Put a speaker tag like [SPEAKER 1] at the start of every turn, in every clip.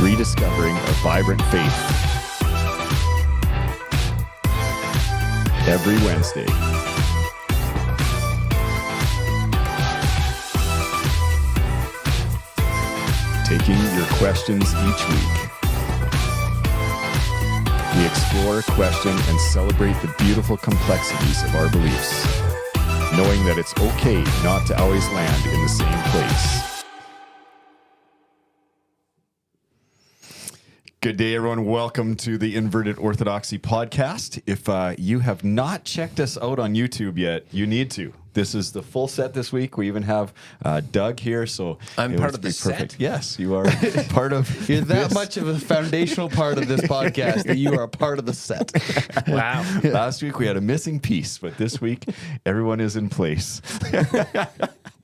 [SPEAKER 1] rediscovering a vibrant faith. Every Wednesday. Taking your questions each week. We explore, question, and celebrate the beautiful complexities of our beliefs, knowing that it's okay not to always land in the same place. Good day, everyone. Welcome to the Inverted Orthodoxy podcast. If you have not checked us out on YouTube yet, you need to. This is the full set this week. We even have Doug here, so
[SPEAKER 2] I'm part of the
[SPEAKER 1] perfect.
[SPEAKER 2] set?
[SPEAKER 1] Yes, you are part of.
[SPEAKER 3] You're that much of a foundational part of this podcast that you are a part of the set.
[SPEAKER 2] Wow.
[SPEAKER 1] Last week we had a missing piece, but this week everyone is in place.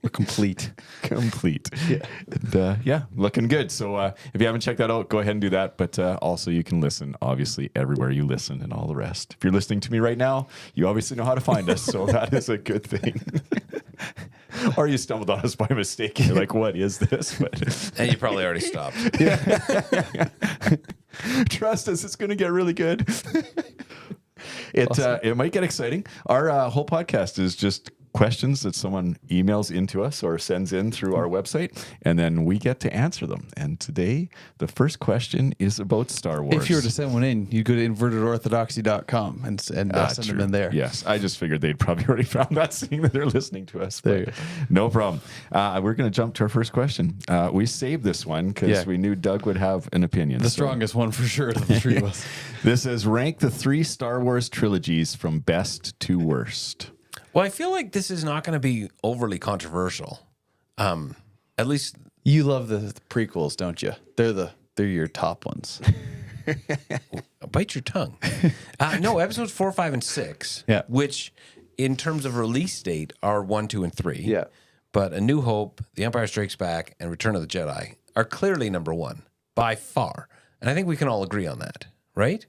[SPEAKER 3] We're complete.
[SPEAKER 1] Yeah. And, looking good. So if you haven't checked that out, go ahead and do that. But also you can listen, obviously, everywhere you listen and all the rest. If you're listening to me right now, you obviously know how to find us. So that is a good thing. Or you stumbled on us by mistake. You're like, what is this? But
[SPEAKER 2] And you probably already stopped.
[SPEAKER 1] trust us, it's going to get really good. It might get exciting. Our whole podcast is just questions that someone emails into us or sends in through our website, and then we get to answer them. And today, the first question is about Star Wars.
[SPEAKER 3] If you were to send one in, you'd go to invertedorthodoxy.com and send them in there.
[SPEAKER 1] Yes, I just figured they'd probably already found that, seeing that they're listening to us.
[SPEAKER 3] There you go.
[SPEAKER 1] No problem. We're going to jump to our first question. We saved this one because we knew Doug would have an opinion.
[SPEAKER 3] The strongest one for sure of the three of us.
[SPEAKER 1] This is rank the 3 Star Wars trilogies from best to worst.
[SPEAKER 2] Well, I feel like this is not going to be overly controversial. At least
[SPEAKER 3] You love the prequels, don't you? They're your top ones.
[SPEAKER 2] bite your tongue. No, episodes 4, 5, and 6.
[SPEAKER 3] Yeah.
[SPEAKER 2] Which, in terms of release date, are 1, 2, and 3.
[SPEAKER 3] Yeah.
[SPEAKER 2] But A New Hope, The Empire Strikes Back, and Return of the Jedi are clearly number 1 by far, and I think we can all agree on that, right?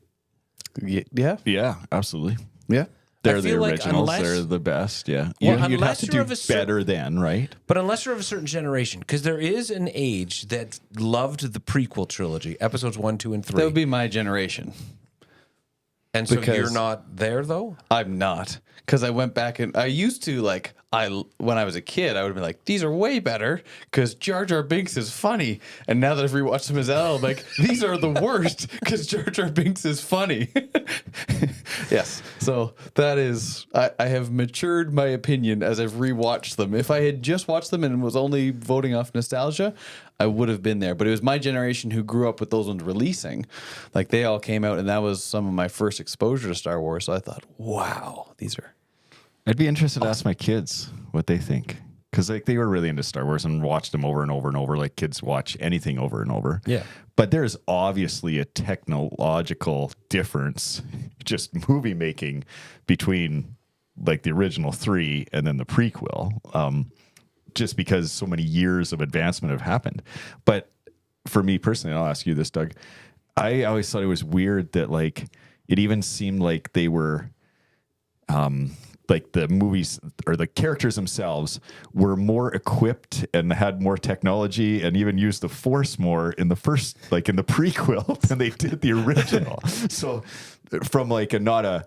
[SPEAKER 3] Yeah.
[SPEAKER 1] Yeah, absolutely.
[SPEAKER 3] Yeah.
[SPEAKER 1] They're the
[SPEAKER 2] feel like
[SPEAKER 1] originals.
[SPEAKER 2] unless-
[SPEAKER 1] They're the best. Yeah,
[SPEAKER 2] Well,
[SPEAKER 1] you'd have
[SPEAKER 2] unless
[SPEAKER 1] to
[SPEAKER 2] you're
[SPEAKER 1] do
[SPEAKER 2] of a cer-
[SPEAKER 1] better then, right?
[SPEAKER 2] But unless you're of a certain generation, because there is an age that loved the prequel trilogy, episodes 1, 2, and 3.
[SPEAKER 3] That would be my generation.
[SPEAKER 2] And so
[SPEAKER 3] because-
[SPEAKER 2] you're not there, though?
[SPEAKER 3] I'm not. Because I went back and I used to when I was a kid, I would have been like, these are way better because Jar Jar Binks is funny. And now that I've rewatched them as adult, I'm like, these are the worst because Jar Jar Binks is funny. Yes. So that is, I have matured my opinion as I've rewatched them. If I had just watched them and was only voting off nostalgia, I would have been there. But it was my generation who grew up with those ones releasing. Like they all came out and that was some of my first exposure to Star Wars. So I thought, wow, these are.
[SPEAKER 1] I'd be interested to ask my kids what they think, because they were really into Star Wars and watched them over and over and over, like kids watch anything over and over.
[SPEAKER 2] Yeah.
[SPEAKER 1] But there's obviously a technological difference, just movie making, between like the original 3 and then the prequel, just because so many years of advancement have happened. But for me personally, and I'll ask you this, Doug, I always thought it was weird that like it even seemed like they were like the movies or the characters themselves were more equipped and had more technology and even used the Force more in the first, like in the prequel than they did the original. So from like not a,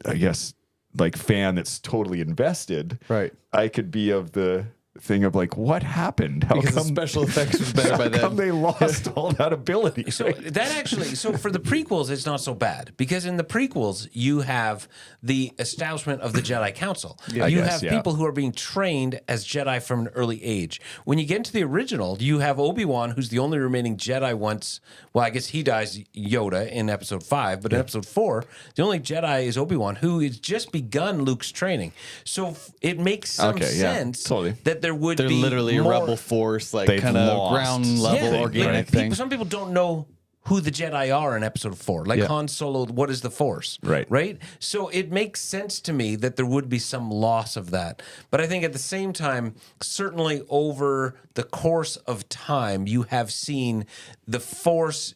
[SPEAKER 1] I guess like fan that's totally invested,
[SPEAKER 3] Right.
[SPEAKER 1] I could be of the thing of like, what happened? How
[SPEAKER 3] Because the
[SPEAKER 1] come
[SPEAKER 3] special effects was better by
[SPEAKER 1] how come
[SPEAKER 3] then.
[SPEAKER 1] they lost all that ability?
[SPEAKER 2] So that actually, so for the prequels, it's not so bad because in the prequels, you have the establishment of the Jedi Council.
[SPEAKER 1] I
[SPEAKER 2] You
[SPEAKER 1] guess,
[SPEAKER 2] have
[SPEAKER 1] yeah.
[SPEAKER 2] people who are being trained as Jedi from an early age. When you get into the original, you have Obi-Wan, who's the only remaining Jedi once, well, I guess he dies Yoda in episode 5, but in episode 4, the only Jedi is Obi-Wan, who has just begun Luke's training. So it makes some sense
[SPEAKER 1] totally.
[SPEAKER 2] that there would
[SPEAKER 3] They're
[SPEAKER 2] be
[SPEAKER 3] literally a
[SPEAKER 2] more,
[SPEAKER 3] rebel force, like
[SPEAKER 1] They've
[SPEAKER 3] kind of
[SPEAKER 1] lost
[SPEAKER 3] ground level
[SPEAKER 1] something,
[SPEAKER 3] organic
[SPEAKER 1] right?
[SPEAKER 3] thing.
[SPEAKER 2] Some people don't know who the Jedi are in episode 4. Like
[SPEAKER 3] Yeah.
[SPEAKER 2] Han Solo, what is the Force? Right? So it makes sense to me that there would be some loss of that. But I think at the same time, certainly over the course of time, you have seen the Force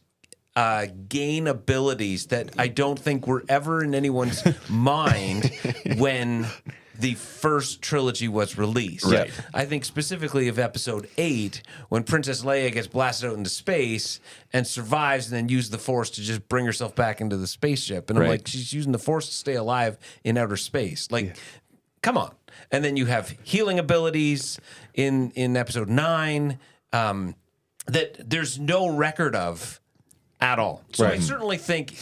[SPEAKER 2] gain abilities that I don't think were ever in anyone's mind when the first trilogy was released.
[SPEAKER 1] Right.
[SPEAKER 2] I think specifically of episode 8, when Princess Leia gets blasted out into space and survives and then uses the Force to just bring herself back into the spaceship. And I'm
[SPEAKER 1] Right.
[SPEAKER 2] like, she's using the Force to stay alive in outer space. Like, come on. And then you have healing abilities in episode 9 that there's no record of at all. So I certainly think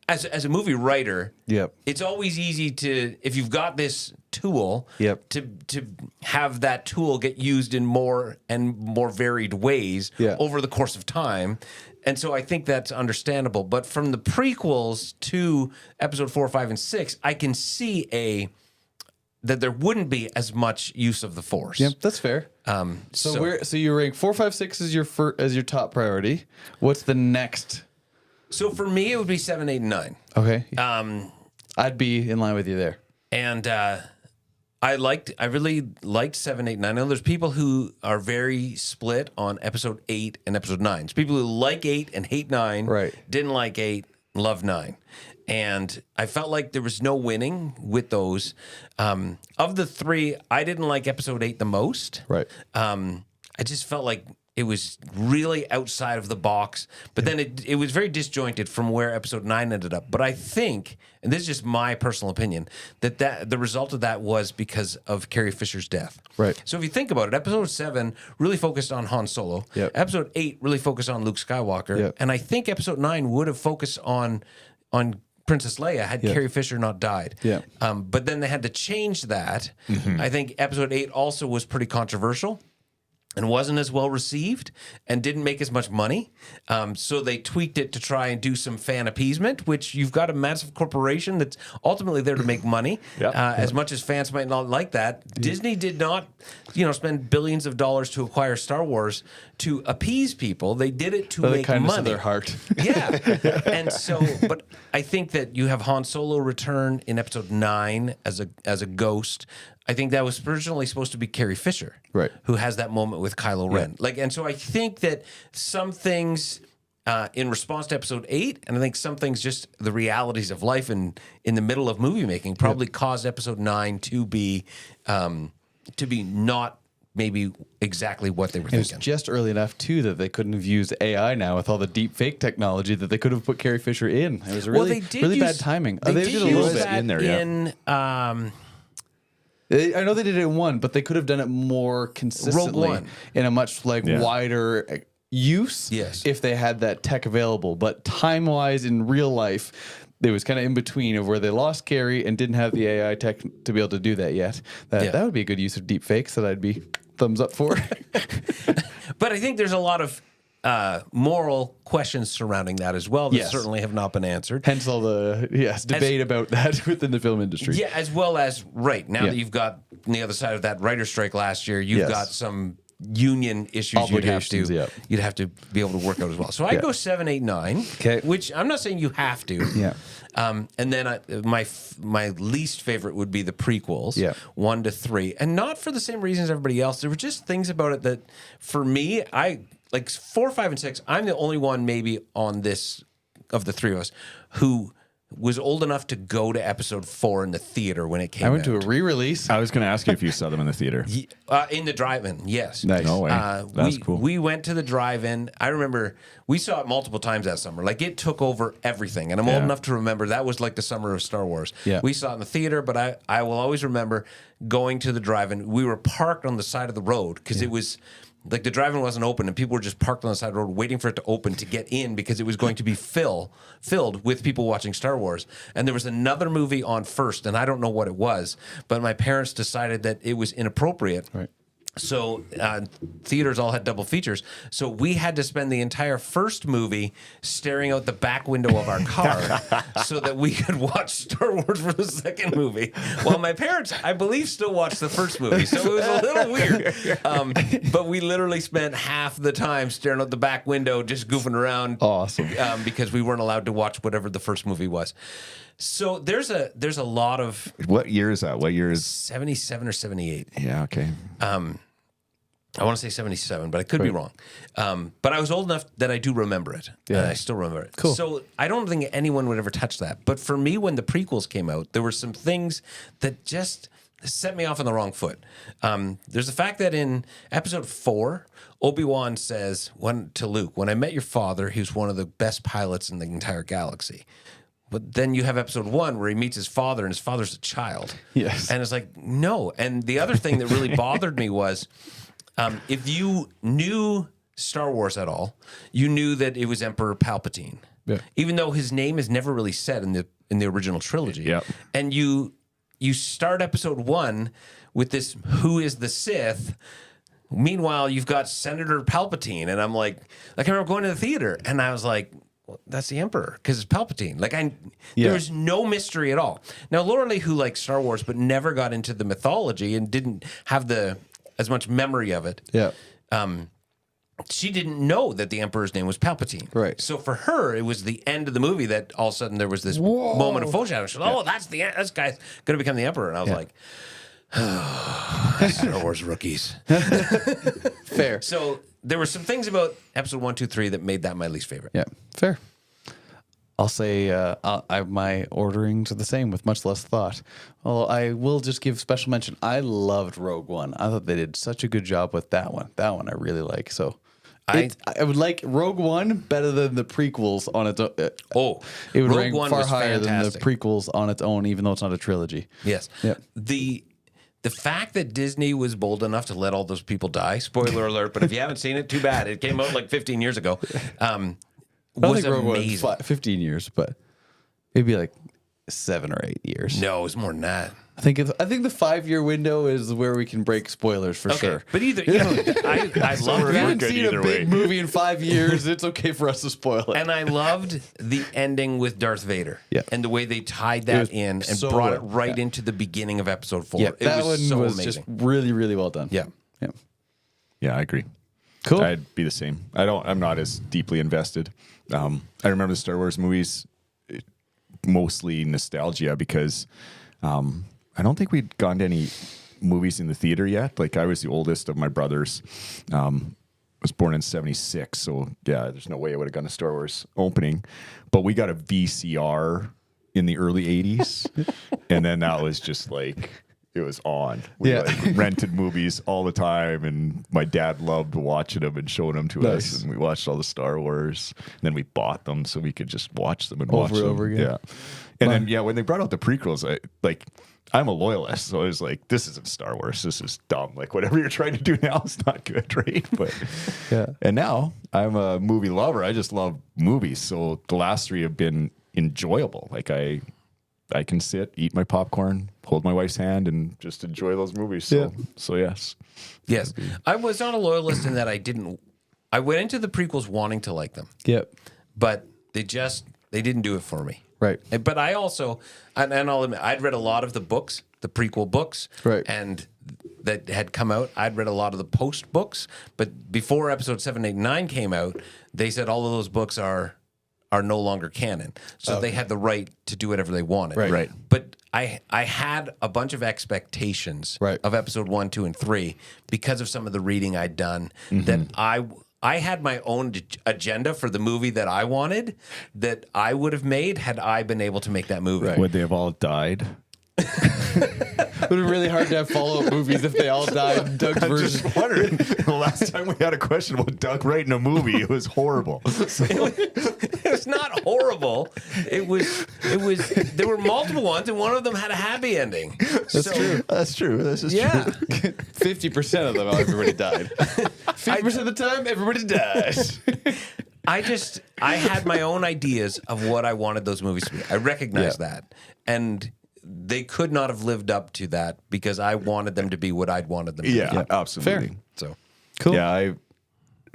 [SPEAKER 2] as a movie writer,
[SPEAKER 3] Yep.
[SPEAKER 2] it's always easy to, if you've got this tool,
[SPEAKER 3] Yep.
[SPEAKER 2] to have that tool get used in more and more varied ways
[SPEAKER 3] Yeah.
[SPEAKER 2] over the course of time. And so I think that's understandable. But from the prequels to episode 4, 5, and 6, I can see that there wouldn't be as much use of the Force.
[SPEAKER 3] Yep, that's fair. So you rank 4, 5, 6 as your top priority. What's the next?
[SPEAKER 2] So for me, it would be 7, 8, and 9.
[SPEAKER 3] Okay. I'd be in line with you there.
[SPEAKER 2] And I really liked 7, 8, and 9. I know there's people who are very split on episode 8 and episode 9. So people who like 8 and hate 9,
[SPEAKER 3] Right.
[SPEAKER 2] didn't like 8, love 9. And I felt like there was no winning with those. Of the 3, I didn't like episode 8 the most.
[SPEAKER 3] Right.
[SPEAKER 2] I just felt like it was really outside of the box. But then it was very disjointed from where episode 9 ended up. But I think, and this is just my personal opinion, that the result of that was because of Carrie Fisher's death.
[SPEAKER 3] Right.
[SPEAKER 2] So if you think about it, episode 7 really focused on Han Solo.
[SPEAKER 3] Yep.
[SPEAKER 2] Episode 8 really focused on Luke Skywalker.
[SPEAKER 3] Yep.
[SPEAKER 2] And I think episode 9 would have focused on Princess Leia had Carrie Fisher not died.
[SPEAKER 3] Yeah.
[SPEAKER 2] But then they had to change that. I think episode 8 also was pretty controversial and wasn't as well received and didn't make as much money. So they tweaked it to try and do some fan appeasement, which you've got a massive corporation that's ultimately there to make money. As much as fans might not like that, Disney did not, spend billions of dollars to acquire Star Wars to appease people. They did it to
[SPEAKER 3] For the
[SPEAKER 2] make
[SPEAKER 3] kindness
[SPEAKER 2] money.
[SPEAKER 3] of their heart.
[SPEAKER 2] Yeah. And so, but I think that you have Han Solo return in episode 9 as a ghost. I think that was originally supposed to be Carrie Fisher,
[SPEAKER 3] Right.
[SPEAKER 2] who has that moment with Kylo Ren. And so I think that some things in response to episode 8, and I think some things just the realities of life in the middle of movie making probably caused episode 9 to be not maybe exactly what they were
[SPEAKER 3] It was
[SPEAKER 2] thinking.
[SPEAKER 3] just early enough, too, that they couldn't have used AI now with all the deep fake technology that they could have put Carrie Fisher in. It was really, really bad timing.
[SPEAKER 2] They did
[SPEAKER 3] did a little
[SPEAKER 2] use
[SPEAKER 3] bit
[SPEAKER 2] that
[SPEAKER 1] in there, yeah.
[SPEAKER 3] I know they did it in 1, but they could have done it more consistently
[SPEAKER 2] One.
[SPEAKER 3] in a much wider use
[SPEAKER 2] Yes.
[SPEAKER 3] if they had that tech available. But time-wise, in real life, it was kind of in between of where they lost Carrie and didn't have the AI tech to be able to do that yet. That would be a good use of deep fakes that I'd be thumbs up for.
[SPEAKER 2] But I think there's a lot of moral questions surrounding that as well that
[SPEAKER 3] Yes.
[SPEAKER 2] certainly have not been answered.
[SPEAKER 3] Hence all the debate about that within the film industry.
[SPEAKER 2] Yeah, as well as now
[SPEAKER 3] Yeah.
[SPEAKER 2] that you've got on the other side of that writer strike last year, you've
[SPEAKER 3] Yes.
[SPEAKER 2] got some union issues
[SPEAKER 3] Obligations,
[SPEAKER 2] you'd have to be able to work out as well. So I go 7, 8, 9.
[SPEAKER 3] Okay.
[SPEAKER 2] Which I'm not saying you have to.
[SPEAKER 3] Yeah.
[SPEAKER 2] And then my least favorite would be the prequels,
[SPEAKER 3] Yeah.
[SPEAKER 2] 1 to 3, and not for the same reasons as everybody else. There were just things about it that, for me, I like 4, 5, and 6. I'm the only one maybe on this of the three of us who was old enough to go to episode 4 in the theater when it came out.
[SPEAKER 3] I went to a re-release.
[SPEAKER 1] I was going to ask you if you saw them in the theater.
[SPEAKER 2] In the drive-in, yes.
[SPEAKER 3] Nice.
[SPEAKER 1] No way. That's cool.
[SPEAKER 2] We went to the drive-in. I remember we saw it multiple times that summer. Like, it took over everything. And I'm old enough to remember that was like the summer of Star Wars.
[SPEAKER 3] Yeah.
[SPEAKER 2] We saw it in the theater, but I will always remember going to the drive-in. We were parked on the side of the road because it was... Like, the drive-in wasn't open, and people were just parked on the side of the road waiting for it to open to get in because it was going to be filled with people watching Star Wars. And there was another movie on first, and I don't know what it was, but my parents decided that it was inappropriate.
[SPEAKER 3] Right.
[SPEAKER 2] So theaters all had double features. So we had to spend the entire first movie staring out the back window of our car so that we could watch Star Wars for the second movie. While my parents, I believe, still watched the first movie. So it was a little weird. But we literally spent half the time staring out the back window, just goofing around.
[SPEAKER 3] Awesome.
[SPEAKER 2] Because we weren't allowed to watch whatever the first movie was. So there's a lot of
[SPEAKER 1] What year is that? What year is?
[SPEAKER 2] 77 or 78.
[SPEAKER 1] Yeah. Okay.
[SPEAKER 2] I want to say 77, but I could be wrong. But I was old enough that I do remember it.
[SPEAKER 3] Yeah.
[SPEAKER 2] And I still remember it.
[SPEAKER 3] Cool.
[SPEAKER 2] So I don't think anyone would ever touch that. But for me, when the prequels came out, there were some things that just set me off on the wrong foot. There's the fact that in episode 4, Obi-Wan says to Luke, when I met your father, he was one of the best pilots in the entire galaxy. But then you have episode 1 where he meets his father and his father's a child.
[SPEAKER 3] Yes.
[SPEAKER 2] And it's like, no. And the other thing that really bothered me was if you knew Star Wars at all, you knew that it was Emperor Palpatine.
[SPEAKER 3] Yeah.
[SPEAKER 2] Even though his name is never really said in the original trilogy.
[SPEAKER 1] Yeah.
[SPEAKER 2] And you start episode 1 with this who is the Sith. Meanwhile, you've got Senator Palpatine, and I'm like I remember going to the theater, and I was like, well, that's the Emperor because it's Palpatine. There was no mystery at all. Now, Laura Lee, who liked Star Wars but never got into the mythology and didn't have as much memory of it.
[SPEAKER 3] Yeah.
[SPEAKER 2] She didn't know that the Emperor's name was Palpatine.
[SPEAKER 3] Right.
[SPEAKER 2] So for her, it was the end of the movie that all of a sudden there was this moment of foreshadowing. She's like, oh, that's the end. This guy's going to become the Emperor. And I was like, Star Wars rookies.
[SPEAKER 3] Fair.
[SPEAKER 2] So there were some things about episode 1, 2, 3 that made that my least favorite.
[SPEAKER 3] Yeah, fair. I'll say my orderings are the same with much less thought. Well, I will just give special mention. I loved Rogue One. I thought they did such a good job with that one. That one I really like. So I would like Rogue One better than the prequels on its own. It would
[SPEAKER 2] Rogue
[SPEAKER 3] rank
[SPEAKER 2] One
[SPEAKER 3] far
[SPEAKER 2] was
[SPEAKER 3] higher
[SPEAKER 2] fantastic.
[SPEAKER 3] than the prequels on its own, even though it's not a trilogy.
[SPEAKER 2] Yes.
[SPEAKER 3] Yep.
[SPEAKER 2] The fact that Disney was bold enough to let all those people die, spoiler alert, but if you haven't seen it, too bad. It came out like 15 years ago. Was amazing.
[SPEAKER 3] 15 years, but maybe like 7 or 8 years.
[SPEAKER 2] No, it was more than that.
[SPEAKER 3] I think the 5-year window is where we can break spoilers for sure.
[SPEAKER 2] But I love
[SPEAKER 3] If you haven't
[SPEAKER 1] good
[SPEAKER 3] seen a
[SPEAKER 1] either
[SPEAKER 3] big
[SPEAKER 1] way.
[SPEAKER 3] movie in 5 years, it's okay for us to spoil it.
[SPEAKER 2] and I loved the ending with Darth Vader.
[SPEAKER 3] Yeah.
[SPEAKER 2] And the way they tied
[SPEAKER 3] It
[SPEAKER 2] that
[SPEAKER 3] was
[SPEAKER 2] in and
[SPEAKER 3] so
[SPEAKER 2] brought it
[SPEAKER 3] well.
[SPEAKER 2] right
[SPEAKER 3] Yeah.
[SPEAKER 2] into the beginning of episode 4.
[SPEAKER 3] Yeah,
[SPEAKER 2] It
[SPEAKER 3] that
[SPEAKER 2] was
[SPEAKER 3] one
[SPEAKER 2] so
[SPEAKER 3] was
[SPEAKER 2] amazing.
[SPEAKER 3] just really, really well done.
[SPEAKER 2] Yeah.
[SPEAKER 3] Yeah.
[SPEAKER 1] Yeah, I agree.
[SPEAKER 3] Cool.
[SPEAKER 1] I'd be the same. I'm not as deeply invested. I remember the Star Wars movies, mostly nostalgia because I don't think we'd gone to any movies in the theater yet. Like I was the oldest of my brothers. Was born in 76, so yeah, there's no way I would have gone to Star Wars opening. But we got a VCR in the early 80s, and then that was just like it was on. We rented movies all the time, and my dad loved watching them and showing them to us. And we watched all the Star Wars. And then we bought them so we could just watch them and watch
[SPEAKER 3] Over and
[SPEAKER 1] them.
[SPEAKER 3] over again.
[SPEAKER 1] Yeah, and then when they brought out the prequels, I'm a loyalist, so I was like, this isn't Star Wars. This is dumb. Like whatever you're trying to do now is not good, right? But and now I'm a movie lover. I just love movies. So the last 3 have been enjoyable. Like I can sit, eat my popcorn, hold my wife's hand, and just enjoy those movies. So yes.
[SPEAKER 2] Yes. I was not a loyalist in that I went into the prequels wanting to like them.
[SPEAKER 3] Yep.
[SPEAKER 2] But they didn't do it for me.
[SPEAKER 3] Right.
[SPEAKER 2] But I also, and I'll admit, I'd read a lot of the books, the prequel books,
[SPEAKER 3] Right.
[SPEAKER 2] and that had come out. I'd read a lot of the post books, but before episode 7, 8, 9 came out, they said all of those books are no longer canon. So they had the right to do whatever they wanted.
[SPEAKER 3] Right.
[SPEAKER 2] But I had a bunch of expectations of episode 1, 2, and 3 because of some of the reading I'd done that I had my own agenda for the movie that I wanted that I would have made had I been able to make that movie.
[SPEAKER 1] Would they have all died?
[SPEAKER 3] It would be really hard to have follow-up movies if they all died in Doug's
[SPEAKER 1] I'm
[SPEAKER 3] version.
[SPEAKER 1] just wondering. The last time we had a question about Doug writing a movie, it was horrible.
[SPEAKER 2] It was not horrible. It was. There were multiple ones, and one of them had a happy ending.
[SPEAKER 3] That's true.
[SPEAKER 1] That's true. This is true.
[SPEAKER 3] 50% of them, everybody died. 50% of the time, everybody dies.
[SPEAKER 2] I had my own ideas of what I wanted those movies to be. I recognize that. And they could not have lived up to that because I wanted them to be what I'd wanted them to be.
[SPEAKER 1] Yeah, absolutely.
[SPEAKER 3] Fair.
[SPEAKER 2] So
[SPEAKER 3] Cool.
[SPEAKER 1] Yeah, I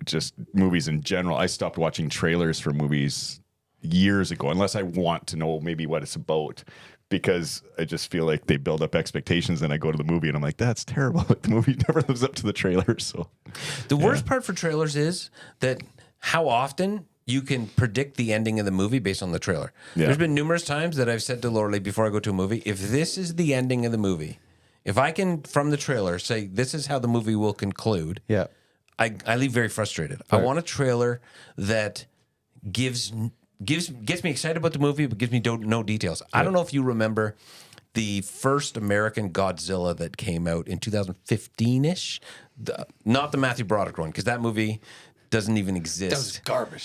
[SPEAKER 1] just movies in general. I stopped watching trailers for movies years ago, unless I want to know maybe what it's about, because I just feel like they build up expectations, and I go to the movie and I'm like, that's terrible. Like, the movie never lives up to the trailer. So
[SPEAKER 2] the worst part for trailers is that how often you can predict the ending of the movie based on the trailer.
[SPEAKER 1] Yeah.
[SPEAKER 2] There's been numerous times that I've said to Laura Lee before I go to a movie, if this is the ending of the movie, If I can, from the trailer, say this is how the movie will conclude,
[SPEAKER 3] Yeah.
[SPEAKER 2] I leave very frustrated. I want a trailer that gets me excited about the movie, but gives me no details. I don't know if you remember the first American Godzilla that came out in 2015-ish. Not the Matthew Broderick one, because that movie doesn't even exist.
[SPEAKER 3] That was garbage.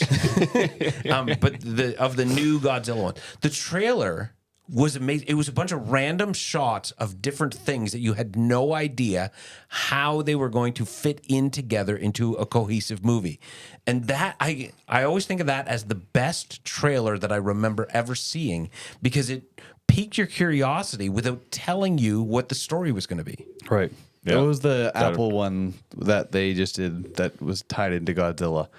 [SPEAKER 2] But of the new Godzilla one, the trailer was amazing. It was a bunch of random shots of different things that you had no idea how they were going to fit in together into a cohesive movie. And that I always think of that as the best trailer that I remember ever seeing, because it piqued your curiosity without telling you what the story was going to be.
[SPEAKER 3] Right.
[SPEAKER 1] Yeah.
[SPEAKER 3] What was the Apple one that they just did that was tied into Godzilla?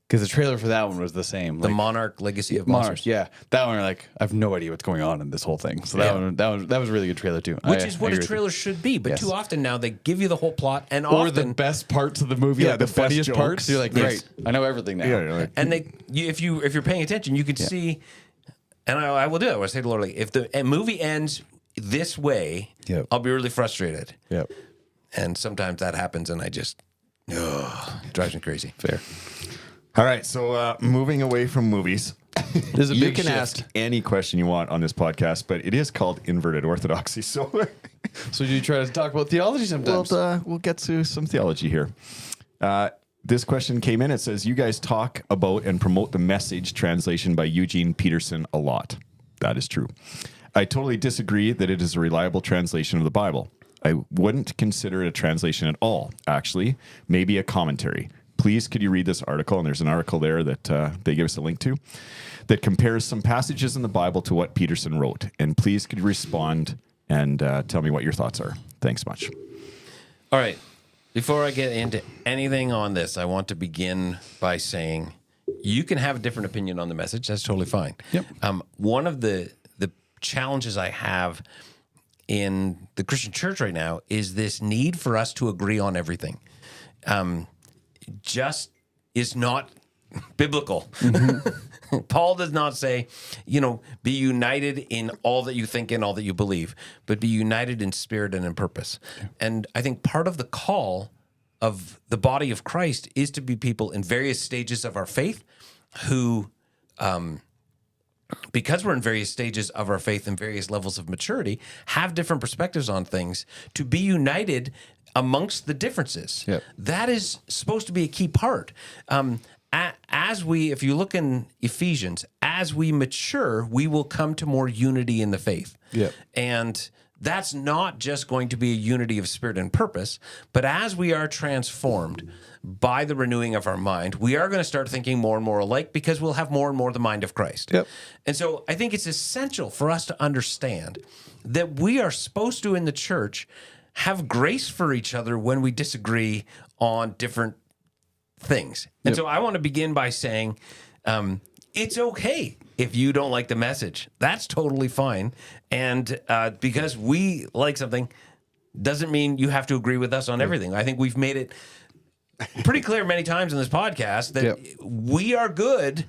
[SPEAKER 3] Because the trailer for that one was the same.
[SPEAKER 2] The Monarch Legacy of Monsters.
[SPEAKER 3] Yeah. That one, like, I have no idea what's going on in this whole thing. So that was a really good trailer too.
[SPEAKER 2] Which is what
[SPEAKER 3] I
[SPEAKER 2] a
[SPEAKER 3] agree with
[SPEAKER 2] trailer should be. But
[SPEAKER 3] Yes.
[SPEAKER 2] too often now they give you the whole plot, and
[SPEAKER 3] you. Or
[SPEAKER 2] often
[SPEAKER 3] the best parts of the movie,
[SPEAKER 1] Yeah,
[SPEAKER 3] like
[SPEAKER 1] the
[SPEAKER 3] the
[SPEAKER 1] best
[SPEAKER 3] funniest
[SPEAKER 1] jokes.
[SPEAKER 3] parts. You're like,
[SPEAKER 2] Yes.
[SPEAKER 3] great, I know everything now.
[SPEAKER 1] Yeah, you're like,
[SPEAKER 2] and if you're paying attention, you can see, and I will do it. I will say to Lord, like, if the movie ends this way,
[SPEAKER 3] Yep.
[SPEAKER 2] I'll be really frustrated.
[SPEAKER 3] Yep.
[SPEAKER 2] And sometimes that happens, and I just drives me crazy.
[SPEAKER 3] Fair.
[SPEAKER 1] all right. So moving away from movies,
[SPEAKER 3] There's a
[SPEAKER 1] you
[SPEAKER 3] big
[SPEAKER 1] can
[SPEAKER 3] shift.
[SPEAKER 1] ask any question you want on this podcast, but it is called Inverted Orthodoxy. So
[SPEAKER 3] So you try to talk about theology sometimes.
[SPEAKER 1] we'll get to some theology here. This question came in. It says, you guys talk about and promote the Message translation by Eugene Peterson a lot. That is true. I totally disagree that it is a reliable translation of the Bible. I wouldn't consider it a translation at all, actually. Maybe a commentary. Please, could you read this article? And there's an article there that they give us a link to that compares some passages in the Bible to what Peterson wrote. And please, could you respond and tell me what your thoughts are? Thanks much.
[SPEAKER 2] All right. Before I get into anything on this, I want to begin by saying you can have a different opinion on the Message. That's totally fine.
[SPEAKER 3] Yep.
[SPEAKER 2] One of the challenges I have in the Christian church right now is this need for us to agree on everything. Just is not biblical. Paul does not say, be united in all that you think and all that you believe, but be united in spirit and in purpose. Yeah. And I think part of the call of the body of Christ is to be people in various stages of our faith who, because we're in various stages of our faith and various levels of maturity, have different perspectives on things, to be united amongst the differences.
[SPEAKER 3] Yep.
[SPEAKER 2] That is supposed to be a key part. If you look in Ephesians, as we mature, we will come to more unity in the faith.
[SPEAKER 3] Yep.
[SPEAKER 2] And that's not just going to be a unity of spirit and purpose, but as we are transformed by the renewing of our mind, we are going to start thinking more and more alike, because we'll have more and more the mind of Christ.
[SPEAKER 3] Yep.
[SPEAKER 2] And so I think it's essential for us to understand that we are supposed to, in the church, have grace for each other when we disagree on different things. And so I want to begin by saying, it's okay if you don't like the Message. That's totally fine. And because we like something doesn't mean you have to agree with us on everything. I think we've made it pretty clear many times in this podcast that we are good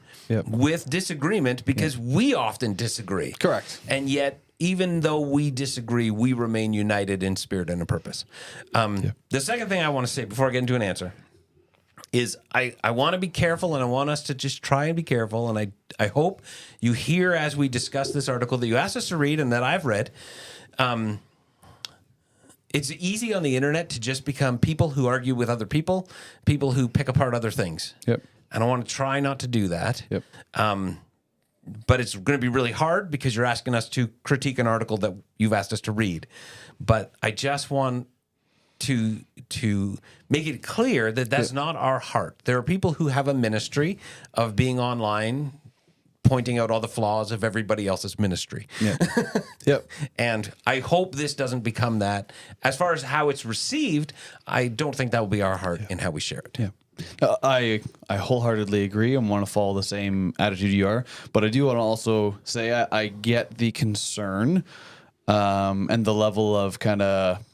[SPEAKER 2] with disagreement, because we often disagree.
[SPEAKER 3] Correct.
[SPEAKER 2] And yet, even though we disagree, we remain united in spirit and in purpose. The second thing I want to say before I get into an answer is I want to be careful, and I want us to just try and be careful. And I hope you hear, as we discuss this article that you asked us to read and that I've read, it's easy on the internet to just become people who argue with other people who pick apart other things.
[SPEAKER 3] Yep.
[SPEAKER 2] And I want to try not to do that.
[SPEAKER 3] Yep.
[SPEAKER 2] But it's going to be really hard, because you're asking us to critique an article that you've asked us to read. But I just want to make it clear that that's not our heart. There are people who have a ministry of being online, pointing out all the flaws of everybody else's ministry.
[SPEAKER 3] Yep.
[SPEAKER 2] And I hope this doesn't become that. As far as how it's received, I don't think that will be our heart in how we share it.
[SPEAKER 3] Yeah. I wholeheartedly agree and want to follow the same attitude you are, but I do want to also say I get the concern and the level of kind of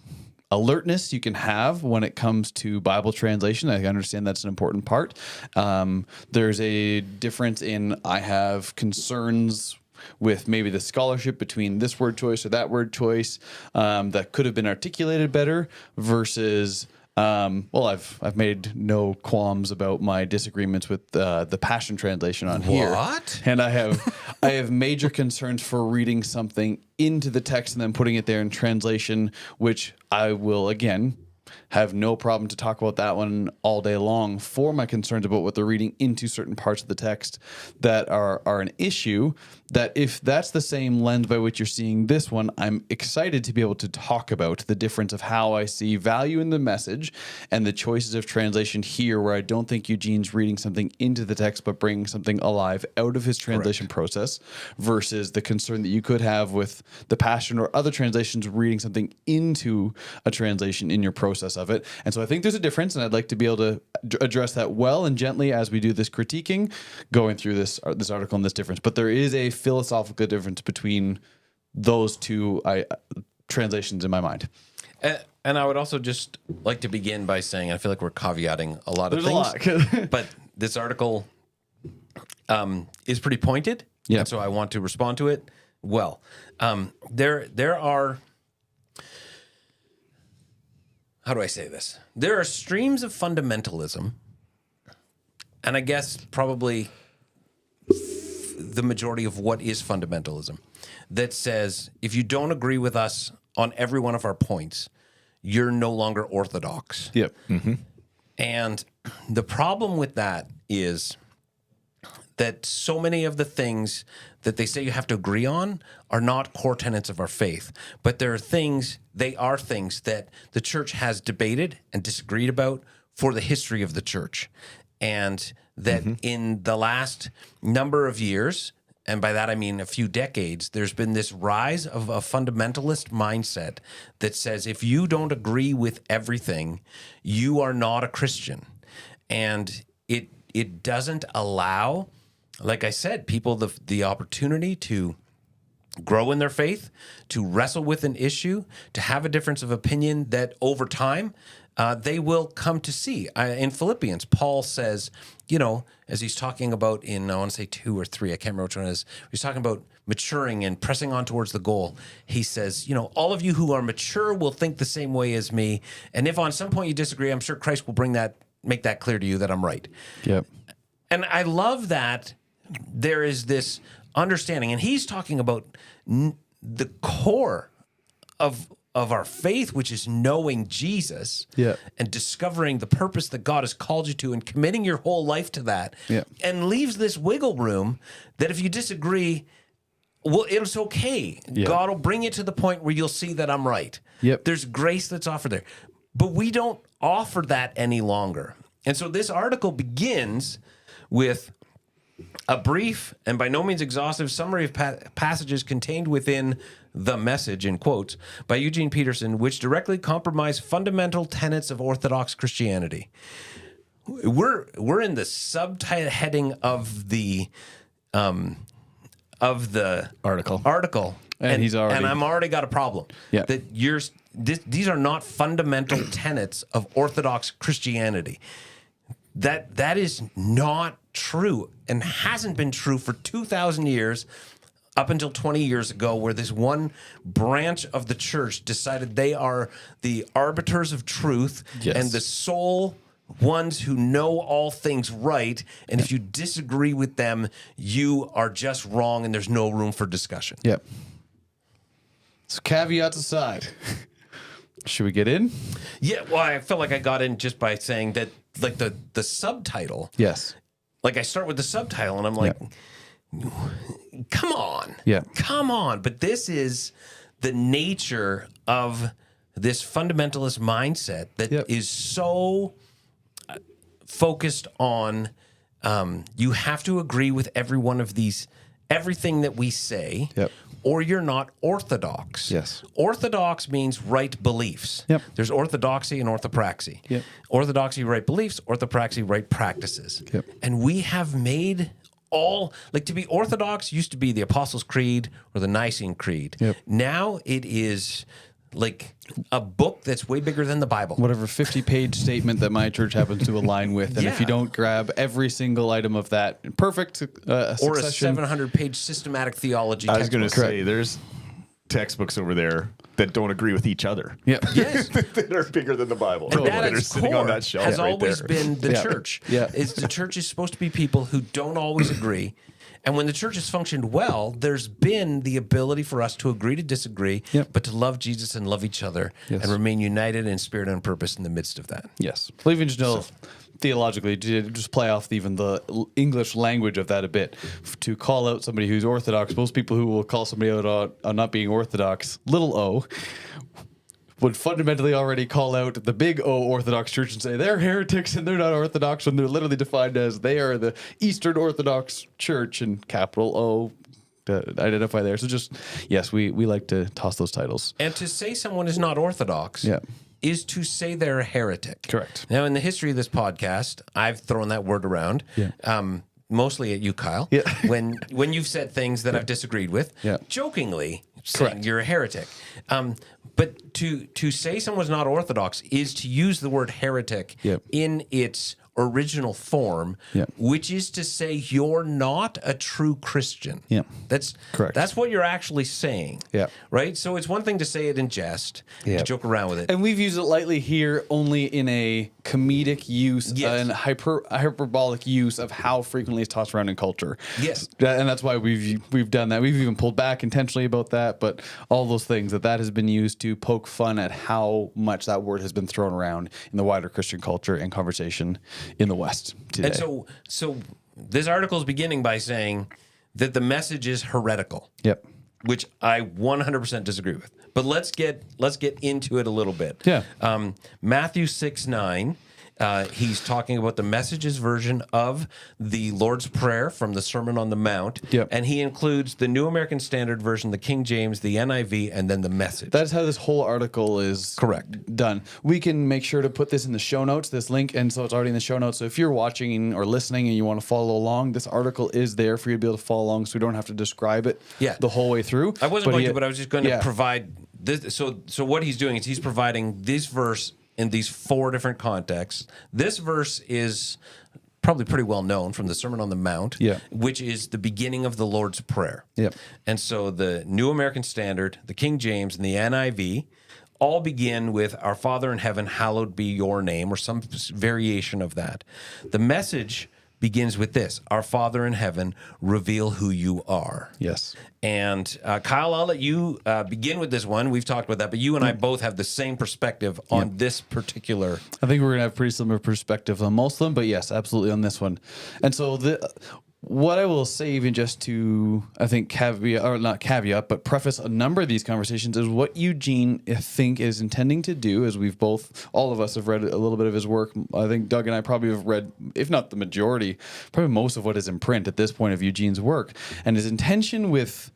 [SPEAKER 3] alertness you can have when it comes to Bible translation. I understand that's an important part. There's a difference in I have concerns with maybe the scholarship between this word choice or that word choice that could have been articulated better versus. I've made no qualms about my disagreements with the Passion Translation on here.
[SPEAKER 2] What?
[SPEAKER 3] And I have major concerns for reading something into the text and then putting it there in translation, which I will again have no problem to talk about that one all day long for my concerns about what they're reading into certain parts of the text that are an issue. That if that's the same lens by which you're seeing this one, I'm excited to be able to talk about the difference of how I see value in the message and the choices of translation here, where I don't think Eugene's reading something into the text but bringing something alive out of his translation process, versus the concern that you could have with the Passion or other translations reading something into a translation in your process of it. And so I think there's a difference, and I'd like to be able to address that well and gently as we do this critiquing, going through this article and this difference. But there is a philosophical difference between those two translations in my mind.
[SPEAKER 2] And I would also just like to begin by saying I feel like we're caveating a lot of
[SPEAKER 3] There's
[SPEAKER 2] things, but this article is pretty pointed.
[SPEAKER 3] Yeah.
[SPEAKER 2] And so I want to respond to it. Well, there are. How do I say this? There are streams of fundamentalism, and I guess probably the majority of what is fundamentalism, that says if you don't agree with us on every one of our points, you're no longer orthodox.
[SPEAKER 3] Yep.
[SPEAKER 2] And the problem with that is that so many of the things that they say you have to agree on are not core tenets of our faith, but they are things that the church has debated and disagreed about for the history of the church. And that in the last number of years, and by that I mean a few decades, there's been this rise of a fundamentalist mindset that says if you don't agree with everything, you are not a Christian. And it doesn't allow, like I said, people the opportunity to grow in their faith, to wrestle with an issue, to have a difference of opinion that over time they will come to see. In Philippians, Paul says, as he's talking about in, I want to say 2 or 3, I can't remember which one it is, he's talking about maturing and pressing on towards the goal. He says, all of you who are mature will think the same way as me. And if on some point you disagree, I'm sure Christ will make that clear to you that I'm right.
[SPEAKER 3] Yep.
[SPEAKER 2] And I love that there is this understanding, and he's talking about the core of our faith, which is knowing Jesus and discovering the purpose that God has called you to and committing your whole life to that, and leaves this wiggle room that if you disagree, well, it's okay. God will bring you to the point where you'll see that I'm right. There's grace that's offered there. But we don't offer that any longer. And so this article begins with a brief and by no means exhaustive summary of passages contained within the message, in quotes, by Eugene Peterson, which directly compromise fundamental tenets of Orthodox Christianity. We're in the subheading of the article,
[SPEAKER 3] and
[SPEAKER 2] I'm already got a problem. That these are not fundamental tenets of Orthodox Christianity. That is not true and hasn't been true for 2,000 years up until 20 years ago, where this one branch of the church decided they are the arbiters of truth and the sole ones who know all things right. And if you disagree with them, you are just wrong and there's no room for discussion.
[SPEAKER 3] So caveats aside, should we get in?
[SPEAKER 2] Yeah, well, I felt like I got in just by saying that, like the subtitle.
[SPEAKER 3] Yes.
[SPEAKER 2] Like I start with the subtitle and I'm like, come on. Come on. But this is the nature of this fundamentalist mindset that is so focused on you have to agree with every one of these, everything that we say, or you're not orthodox. Orthodox means right beliefs. There's orthodoxy and orthopraxy. Orthodoxy, right beliefs. Orthopraxy, right practices. And we have made to be orthodox used to be the Apostles' Creed or the Nicene Creed. Now it is like a book that's way bigger than the Bible.
[SPEAKER 3] Whatever 50-page statement that my church happens to align with, and if you don't grab every single item of that in perfect
[SPEAKER 2] Or a
[SPEAKER 3] succession,
[SPEAKER 2] 700-page systematic theology
[SPEAKER 1] I was going to
[SPEAKER 2] textbook.
[SPEAKER 1] say, there's textbooks over there that don't agree with each other.
[SPEAKER 3] yeah,
[SPEAKER 2] Yes.
[SPEAKER 1] That are bigger than the Bible.
[SPEAKER 2] And that
[SPEAKER 1] that are
[SPEAKER 2] its
[SPEAKER 1] sitting
[SPEAKER 2] core
[SPEAKER 1] on that shelf
[SPEAKER 2] has
[SPEAKER 1] right
[SPEAKER 2] always
[SPEAKER 1] there.
[SPEAKER 2] been the
[SPEAKER 3] Yeah.
[SPEAKER 2] church.
[SPEAKER 3] Yeah.
[SPEAKER 2] Is the church is supposed to be people who don't always agree. And when the church has functioned well, there's been the ability for us to agree to disagree,
[SPEAKER 3] Yep.
[SPEAKER 2] but to love Jesus and love each other
[SPEAKER 3] Yes.
[SPEAKER 2] and remain united in spirit and purpose in the midst of that.
[SPEAKER 3] yes. Well, even just know theologically, to just play off even the English language of that a bit, to call out somebody who's Orthodox. Most people who will call somebody out on not being Orthodox, little o, would fundamentally already call out the big O Orthodox Church and say they're heretics and they're not Orthodox, when they're literally defined as they are the Eastern Orthodox Church, and capital O to identify there. So just, yes, we like to toss those titles.
[SPEAKER 2] And to say someone is not Orthodox
[SPEAKER 3] Yeah.
[SPEAKER 2] is to say they're a heretic.
[SPEAKER 3] Correct.
[SPEAKER 2] Now, in the history of this podcast, I've thrown that word around.
[SPEAKER 3] Yeah.
[SPEAKER 2] Mostly at you, Kyle.
[SPEAKER 3] Yeah.
[SPEAKER 2] when you've said things that I've disagreed with,
[SPEAKER 3] Yeah.
[SPEAKER 2] jokingly saying
[SPEAKER 3] Correct.
[SPEAKER 2] you're a heretic. But to say someone's not Orthodox is to use the word heretic
[SPEAKER 3] Yep.
[SPEAKER 2] in its original form,
[SPEAKER 3] Yep.
[SPEAKER 2] which is to say you're not a true Christian.
[SPEAKER 3] Yeah.
[SPEAKER 2] That's
[SPEAKER 3] Correct.
[SPEAKER 2] That's what you're actually saying.
[SPEAKER 3] Yeah.
[SPEAKER 2] Right? So it's one thing to say it in jest,
[SPEAKER 3] Yeah.
[SPEAKER 2] to joke around with it.
[SPEAKER 3] And we've used it lightly here only in a comedic use
[SPEAKER 2] Yes.
[SPEAKER 3] and hyperbolic use of how frequently it's tossed around in culture.
[SPEAKER 2] Yes.
[SPEAKER 3] And that's why we've done that. We've even pulled back intentionally about that, but all those things that has been used to poke fun at how much that word has been thrown around in the wider Christian culture and conversation in the West today.
[SPEAKER 2] And so this article is beginning by saying that the message is heretical.
[SPEAKER 3] Yep.
[SPEAKER 2] Which I 100% disagree with. But let's get into it a little bit.
[SPEAKER 3] Yeah.
[SPEAKER 2] Matthew 6:9. He's talking about the Message's version of the Lord's Prayer from the Sermon on the Mount.
[SPEAKER 3] Yep.
[SPEAKER 2] And he includes the New American Standard Version, the King James, the NIV, and then the Message.
[SPEAKER 3] That's how this whole article is
[SPEAKER 2] Correct.
[SPEAKER 3] done. We can make sure to put this in the show notes, this link, and so it's already in the show notes. So if you're watching or listening and you want to follow along, this article is there for you to be able to follow along, so we don't have to describe it the whole way through.
[SPEAKER 2] I wasn't going to, but I was just going to
[SPEAKER 3] yeah.
[SPEAKER 2] provide this. So what he's doing is he's providing this verse in these four different contexts. This verse is probably pretty well known from the Sermon on the Mount,
[SPEAKER 3] Yeah.
[SPEAKER 2] which is the beginning of the Lord's Prayer.
[SPEAKER 3] Yep.
[SPEAKER 2] And so the New American Standard, the King James, and the NIV all begin with "Our Father in heaven, hallowed be your name," or some variation of that. The Message begins with this: "Our Father in heaven, reveal who you are."
[SPEAKER 3] Yes.
[SPEAKER 2] And Kyle, I'll let you begin with this one. We've talked about that, but you and I both have the same perspective on this particular.
[SPEAKER 3] I think we're going to have pretty similar perspectives on most of them, but yes, absolutely on this one. And so what I will say, even just to, I think, caveat, or not caveat, but preface a number of these conversations, is what Eugene, I think, is intending to do, as all of us have read a little bit of his work. I think Doug and I probably have read, if not the majority, probably most of what is in print at this point of Eugene's work. And his intention with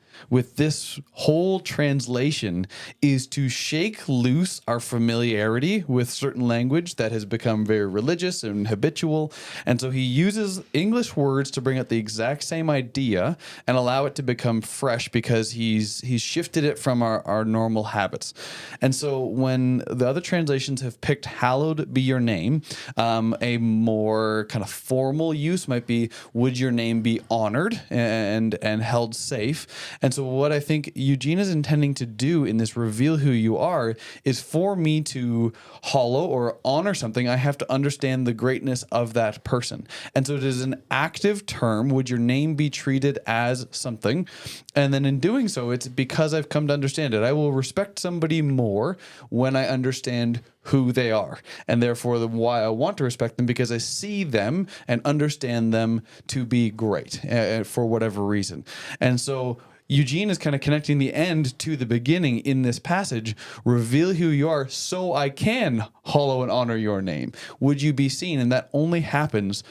[SPEAKER 3] this whole translation is to shake loose our familiarity with certain language that has become very religious and habitual. And so he uses English words to bring out the exact same idea and allow it to become fresh, because he's shifted it from our normal habits. And so when the other translations have picked "hallowed be your name," a more kind of formal use might be "would your name be honored and held safe." And so what I think Eugene is intending to do in this "reveal who you are" is for me to hallow or honor something, I have to understand the greatness of that person. And so it is an active term. Would your name be treated as something? And then in doing so, it's because I've come to understand it. I will respect somebody more when I understand who they are, and therefore why I want to respect them, because I see them and understand them to be great for whatever reason. And so Eugene is kind of connecting the end to the beginning in this passage. Reveal who you are so I can hallow and honor your name. Would you be seen? And that only happens,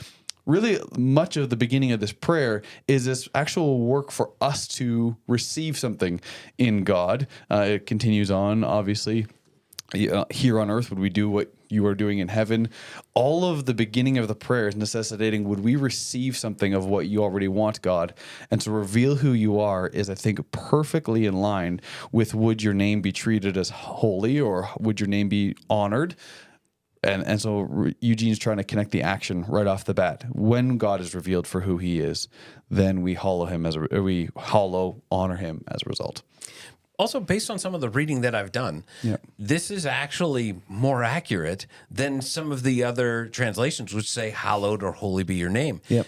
[SPEAKER 3] really much of the beginning of this prayer is this actual work for us to receive something in God. It continues on, obviously. here on earth, would we do what you are doing in heaven? All of the beginning of the prayer is necessitating, would we receive something of what you already want, God? And to reveal who you are is, I think, perfectly in line with, would your name be treated as holy, or would your name be honored? And so Eugene's trying to connect the action right off the bat. When God is revealed for who he is, then we honor him as a result.
[SPEAKER 2] Also, based on some of the reading that I've done, this is actually more accurate than some of the other translations, which say, hallowed or holy be your name.
[SPEAKER 3] Yep.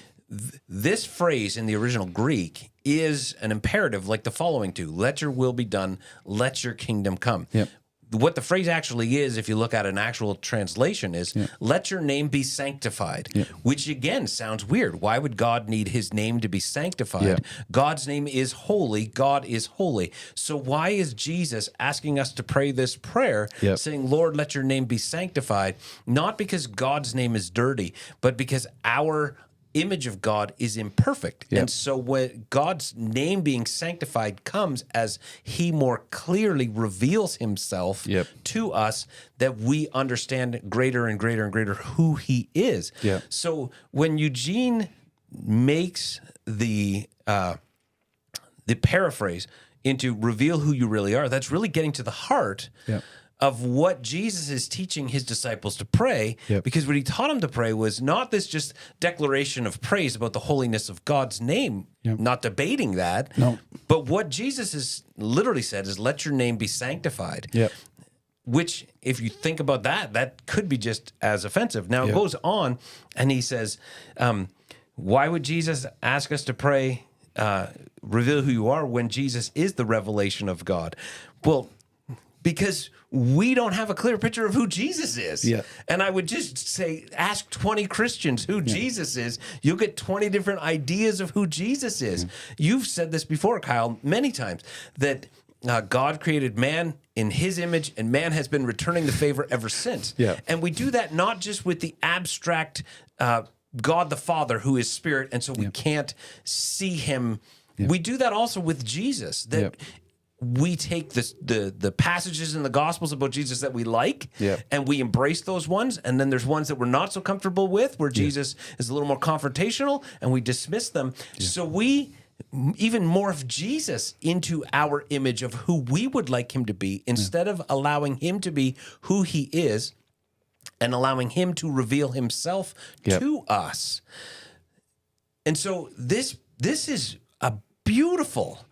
[SPEAKER 2] This phrase in the original Greek is an imperative like the following two: let your will be done, let your kingdom come.
[SPEAKER 3] Yep.
[SPEAKER 2] What the phrase actually is, if you look at an actual translation, is let your name be sanctified, which again sounds weird. Why would God need his name to be sanctified? God's name is holy. God is holy. So why is Jesus asking us to pray this prayer, saying, Lord, let your name be sanctified? Not because God's name is dirty, but because our image of God is imperfect. And so when God's name being sanctified comes as he more clearly reveals himself to us, that we understand greater and greater and greater who he is. So when Eugene makes the paraphrase into reveal who you really are, that's really getting to the heart of what Jesus is teaching his disciples to pray, because what he taught them to pray was not this just declaration of praise about the holiness of God's name, not debating that, but what Jesus has literally said is, let your name be sanctified. Which, if you think about that, that could be just as offensive. Now, it goes on, and he says, why would Jesus ask us to pray, reveal who you are, when Jesus is the revelation of God? Well, because we don't have a clear picture of who Jesus is. And I would just say, ask 20 Christians who Jesus is. You'll get 20 different ideas of who Jesus is. You've said this before, Kyle, many times, that God created man in his image, and man has been returning the favor ever since. And we do that not just with the abstract God the Father, who is spirit, and so we can't see him. We do that also with Jesus, that we take the passages in the Gospels about Jesus that we like, and we embrace those ones. And then there's ones that we're not so comfortable with, where Jesus is a little more confrontational, and we dismiss them. So we even morph Jesus into our image of who we would like him to be, instead of allowing him to be who he is and allowing him to reveal himself to us. And so this is a beautiful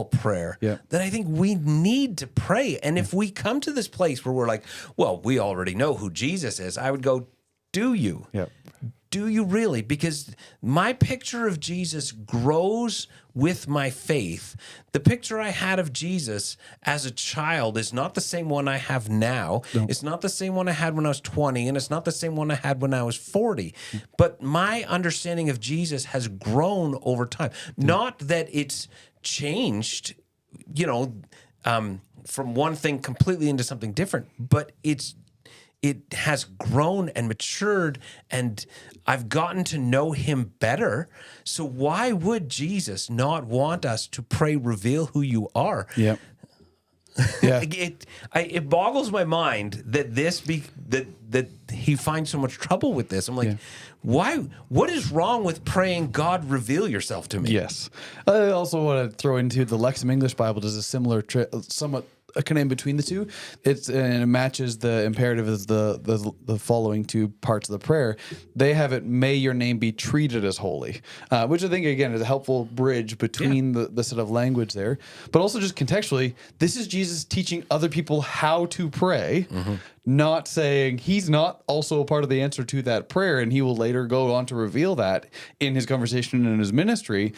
[SPEAKER 2] prayer that I think we need to pray. And if we come to this place where we're like, well, we already know who Jesus is, I would go, do you? Do you really? Because my picture of Jesus grows with my faith. The picture I had of Jesus as a child is not the same one I have now. It's not the same one I had when I was 20, and it's not the same one I had when I was 40. But my understanding of Jesus has grown over time. Not that it's changed, from one thing completely into something different, but it has grown and matured, and I've gotten to know him better. So why would Jesus not want us to pray, reveal who you are? It boggles my mind that that he finds so much trouble with this. I'm like, why? What is wrong with praying, God, reveal yourself to me?
[SPEAKER 3] I also want to throw into the Lexham English Bible does a similar, somewhat kind of in between the two. And it matches the imperative of the following two parts of the prayer. They have it, may your name be treated as holy, which I think, again, is a helpful bridge between the sort of language there. But also just contextually, this is Jesus teaching other people how to pray, not saying he's not also a part of the answer to that prayer, and he will later go on to reveal that in his conversation and in his ministry.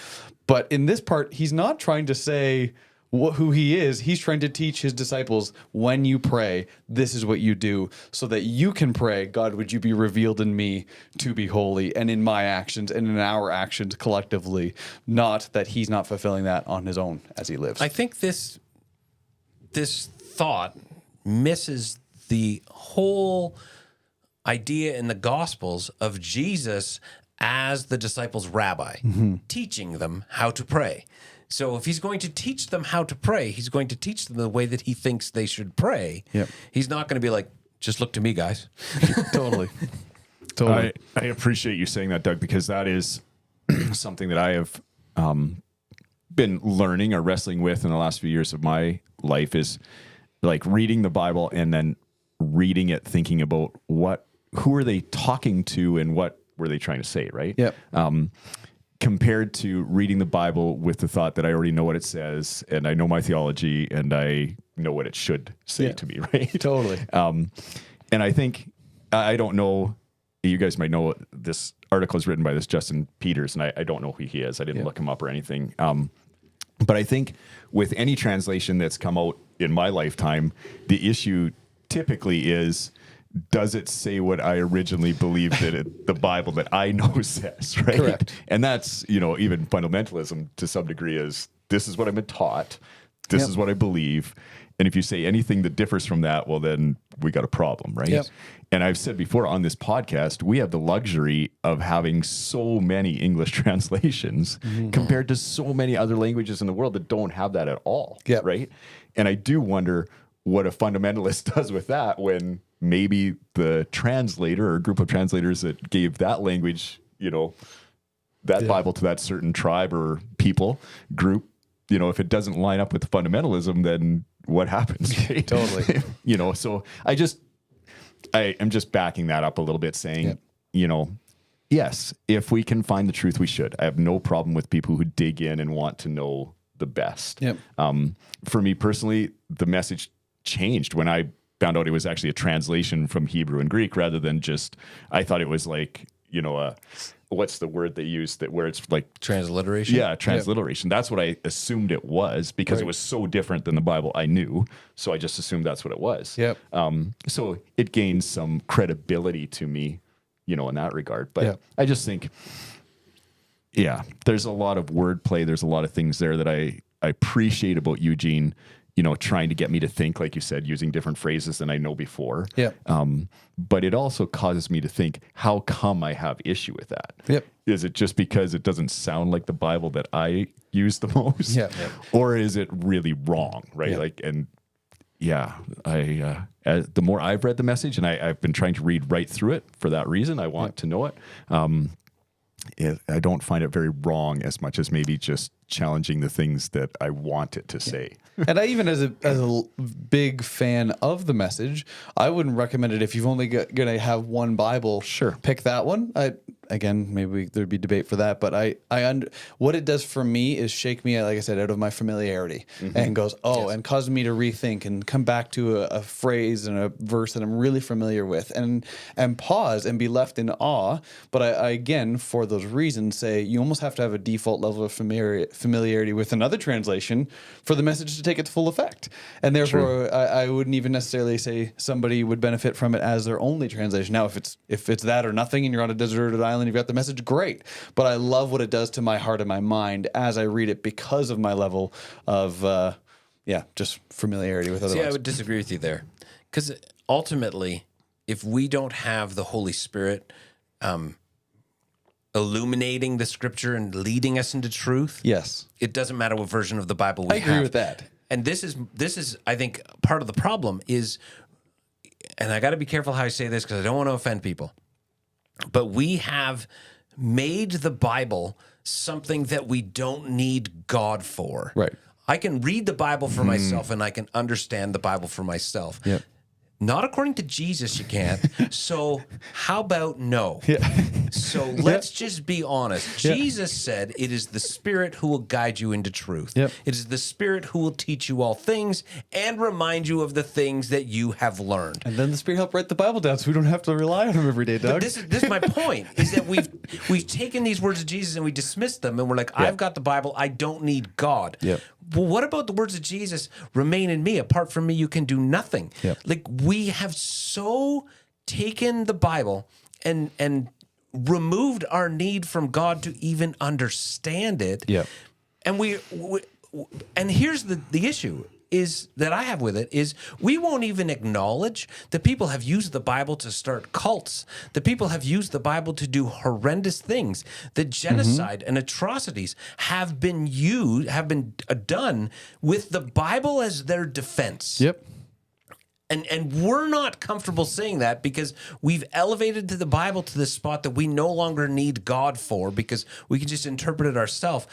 [SPEAKER 3] But in this part, he's not trying to say who he is. He's trying to teach his disciples, when you pray, this is what you do, so that you can pray, God, would you be revealed in me to be holy, and in my actions and in our actions collectively, not that he's not fulfilling that on his own as he lives.
[SPEAKER 2] I think this thought misses the whole idea in the Gospels of Jesus as the disciples' rabbi, teaching them how to pray. So if he's going to teach them how to pray, he's going to teach them the way that he thinks they should pray.
[SPEAKER 3] Yep.
[SPEAKER 2] He's not going to be like, just look to me, guys.
[SPEAKER 3] Totally.
[SPEAKER 1] I appreciate you saying that, Doug, because that is something that I have been learning or wrestling with in the last few years of my life, is like reading the Bible and then reading it, thinking about who are they talking to and what were they trying to say, right?
[SPEAKER 3] Yep.
[SPEAKER 1] Compared to reading the Bible with the thought that I already know what it says and I know my theology and I know what it should say to me, right?
[SPEAKER 3] Totally.
[SPEAKER 1] And I think, I don't know, you guys might know this article is written by this Justin Peters, and I don't know who he is. I didn't look him up or anything. But I think with any translation that's come out in my lifetime, the issue typically is, does it say what I originally believed that the Bible that I know says, right?
[SPEAKER 3] Correct.
[SPEAKER 1] And that's, even fundamentalism to some degree is, this is what I've been taught. This is what I believe. And if you say anything that differs from that, well, then we got a problem, right?
[SPEAKER 3] Yep.
[SPEAKER 1] And I've said before on this podcast, we have the luxury of having so many English translations compared to so many other languages in the world that don't have that at all, right? And I do wonder what a fundamentalist does with that when maybe the translator or group of translators that gave that language, that Bible to that certain tribe or people group, if it doesn't line up with fundamentalism, then what happens?
[SPEAKER 3] Totally.
[SPEAKER 1] So I am just backing that up a little bit, saying, yes, if we can find the truth, we should. I have no problem with people who dig in and want to know the best.
[SPEAKER 3] Yep.
[SPEAKER 1] For me personally, the message changed when I found out it was actually a translation from Hebrew and Greek rather than just, I thought it was like, what's the word they use that where it's like
[SPEAKER 2] transliteration?
[SPEAKER 1] Yeah, transliteration. That's what I assumed it was because it was so different than the Bible I knew. So I just assumed that's what it was.
[SPEAKER 3] Yep.
[SPEAKER 1] So it gains some credibility to me, in that regard. But I just think, there's a lot of wordplay. There's a lot of things there that I appreciate about Eugene, trying to get me to think, like you said, using different phrases than I know before.
[SPEAKER 3] Yeah.
[SPEAKER 1] But it also causes me to think, how come I have issue with that?
[SPEAKER 3] Yep.
[SPEAKER 1] Is it just because it doesn't sound like the Bible that I use the most?
[SPEAKER 3] Yeah.
[SPEAKER 1] Or is it really wrong? Right. The more I've read the message, and I've been trying to read right through it for that reason, I want to know it. I don't find it very wrong as much as maybe just challenging the things that I want it to say.
[SPEAKER 3] And I even, as a big fan of the message, I wouldn't recommend it if you've only going to have one Bible. Sure, pick that one. Again, maybe there'd be debate for that, but what it does for me is shake me, like I said, out of my familiarity and goes, and causes me to rethink and come back to a phrase and a verse that I'm really familiar with and pause and be left in awe. But I again, for those reasons, say you almost have to have a default level of familiarity with another translation for the message to take its full effect. And therefore, I wouldn't even necessarily say somebody would benefit from it as their only translation. Now, if it's that or nothing and you're on a deserted island, you've got the message, great. But I love what it does to my heart and my mind as I read it because of my level of, just familiarity with other ones.
[SPEAKER 2] I would disagree with you there. Because ultimately, if we don't have the Holy Spirit illuminating the Scripture and leading us into truth, it doesn't matter what version of the Bible we have.
[SPEAKER 3] I agree with that.
[SPEAKER 2] And this is, I think, part of the problem is, and I got to be careful how I say this because I don't want to offend people, but we have made the Bible something that we don't need God for.
[SPEAKER 3] Right.
[SPEAKER 2] I can read the Bible for myself and I can understand the Bible for myself.
[SPEAKER 3] Yep.
[SPEAKER 2] Not according to Jesus, you can't. So how about no? So let's just be honest. Jesus said it is the Spirit who will guide you into truth. It is the Spirit who will teach you all things and remind you of the things that you have learned.
[SPEAKER 3] And then the Spirit helped write the Bible down so we don't have to rely on him every day, Doug.
[SPEAKER 2] But this is my point, is that we've taken these words of Jesus and we dismissed them and we're like, I've got the Bible, I don't need God. Well, what about the words of Jesus? Remain in me. Apart from me, you can do nothing. Like, we have so taken the Bible and removed our need from God to even understand it. And and here's the issue. is that I have with it is we won't even acknowledge that people have used the Bible to start cults, that people have used the Bible to do horrendous things, that genocide and atrocities have been done with the Bible as their defense.
[SPEAKER 3] Yep.
[SPEAKER 2] And we're not comfortable saying that because we've elevated the Bible to this spot that we no longer need God for because we can just interpret it ourselves.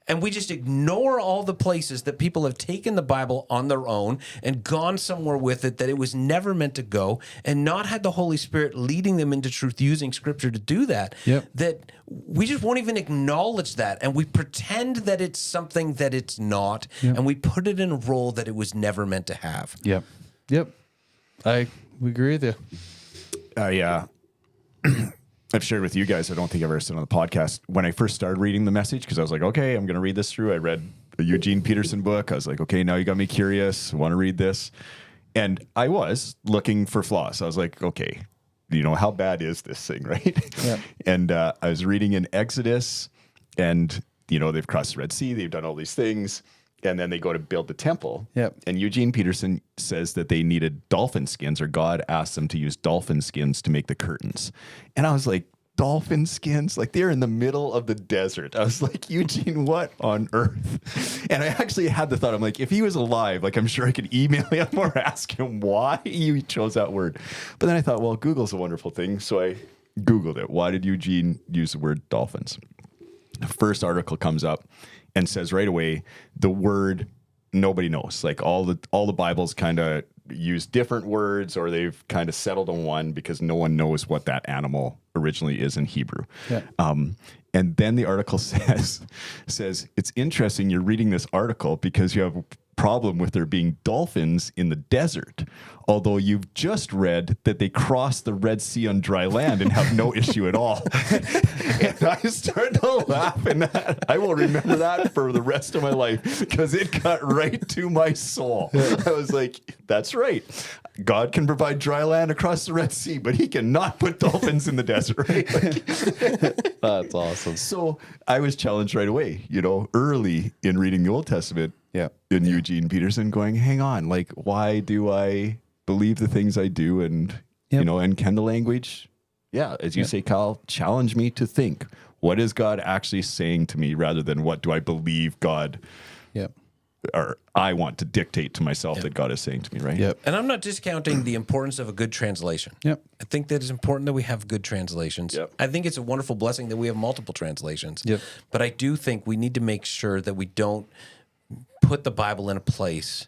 [SPEAKER 2] And we just ignore all the places that people have taken the Bible on their own and gone somewhere with it that it was never meant to go and not had the Holy Spirit leading them into truth using Scripture to do that.
[SPEAKER 3] Yep.
[SPEAKER 2] That we just won't even acknowledge that. And we pretend that it's something that it's not.
[SPEAKER 3] Yep.
[SPEAKER 2] And we put it in a role that it was never meant to have.
[SPEAKER 3] Yep. Yep. We agree with you.
[SPEAKER 1] I've shared with you guys, I don't think I've ever said on the podcast, when I first started reading the Message, because I was like, okay, I'm going to read this through. I read a Eugene Peterson book. I was like, okay, now you got me curious. I want to read this. And I was looking for flaws. I was like, okay, how bad is this thing, right?
[SPEAKER 3] Yeah.
[SPEAKER 1] And I was reading in Exodus, and, they've crossed the Red Sea. They've done all these things. And then they go to build the temple.
[SPEAKER 3] Yep.
[SPEAKER 1] And Eugene Peterson says that they needed dolphin skins, or God asked them to use dolphin skins to make the curtains. And I was like, dolphin skins? Like, they're in the middle of the desert. I was like, Eugene, what on earth? And I actually had the thought, I'm like, if he was alive, like, I'm sure I could email him or ask him why he chose that word. But then I thought, well, Google's a wonderful thing. So I Googled it. Why did Eugene use the word dolphins? The first article comes up and says right away, the word nobody knows. Like all the Bibles kind of use different words, or they've kind of settled on one because no one knows what that animal originally is in Hebrew.
[SPEAKER 3] Yeah.
[SPEAKER 1] And then the article says it's interesting you're reading this article because you have a problem with there being dolphins in the desert, although you've just read that they crossed the Red Sea on dry land and have no issue at all. And I started to laugh, and I will remember that for the rest of my life because it got right to my soul. I was like, that's right. God can provide dry land across the Red Sea, but he cannot put dolphins in the desert, right?
[SPEAKER 3] That's awesome.
[SPEAKER 1] So I was challenged right away, early in reading the Old Testament.
[SPEAKER 3] Yeah.
[SPEAKER 1] In Eugene Peterson going, hang on, like, why do I believe the things I do? And, and can the language, as you say, Kyle, challenge me to think, what is God actually saying to me rather than what do I believe God or I want to dictate to myself that God is saying to me, right?
[SPEAKER 3] Yep.
[SPEAKER 2] And I'm not discounting the importance of a good translation.
[SPEAKER 3] Yep.
[SPEAKER 2] I think that it's important that we have good translations.
[SPEAKER 1] Yep.
[SPEAKER 2] I think it's a wonderful blessing that we have multiple translations.
[SPEAKER 3] Yep.
[SPEAKER 2] But I do think we need to make sure that we don't put the Bible in a place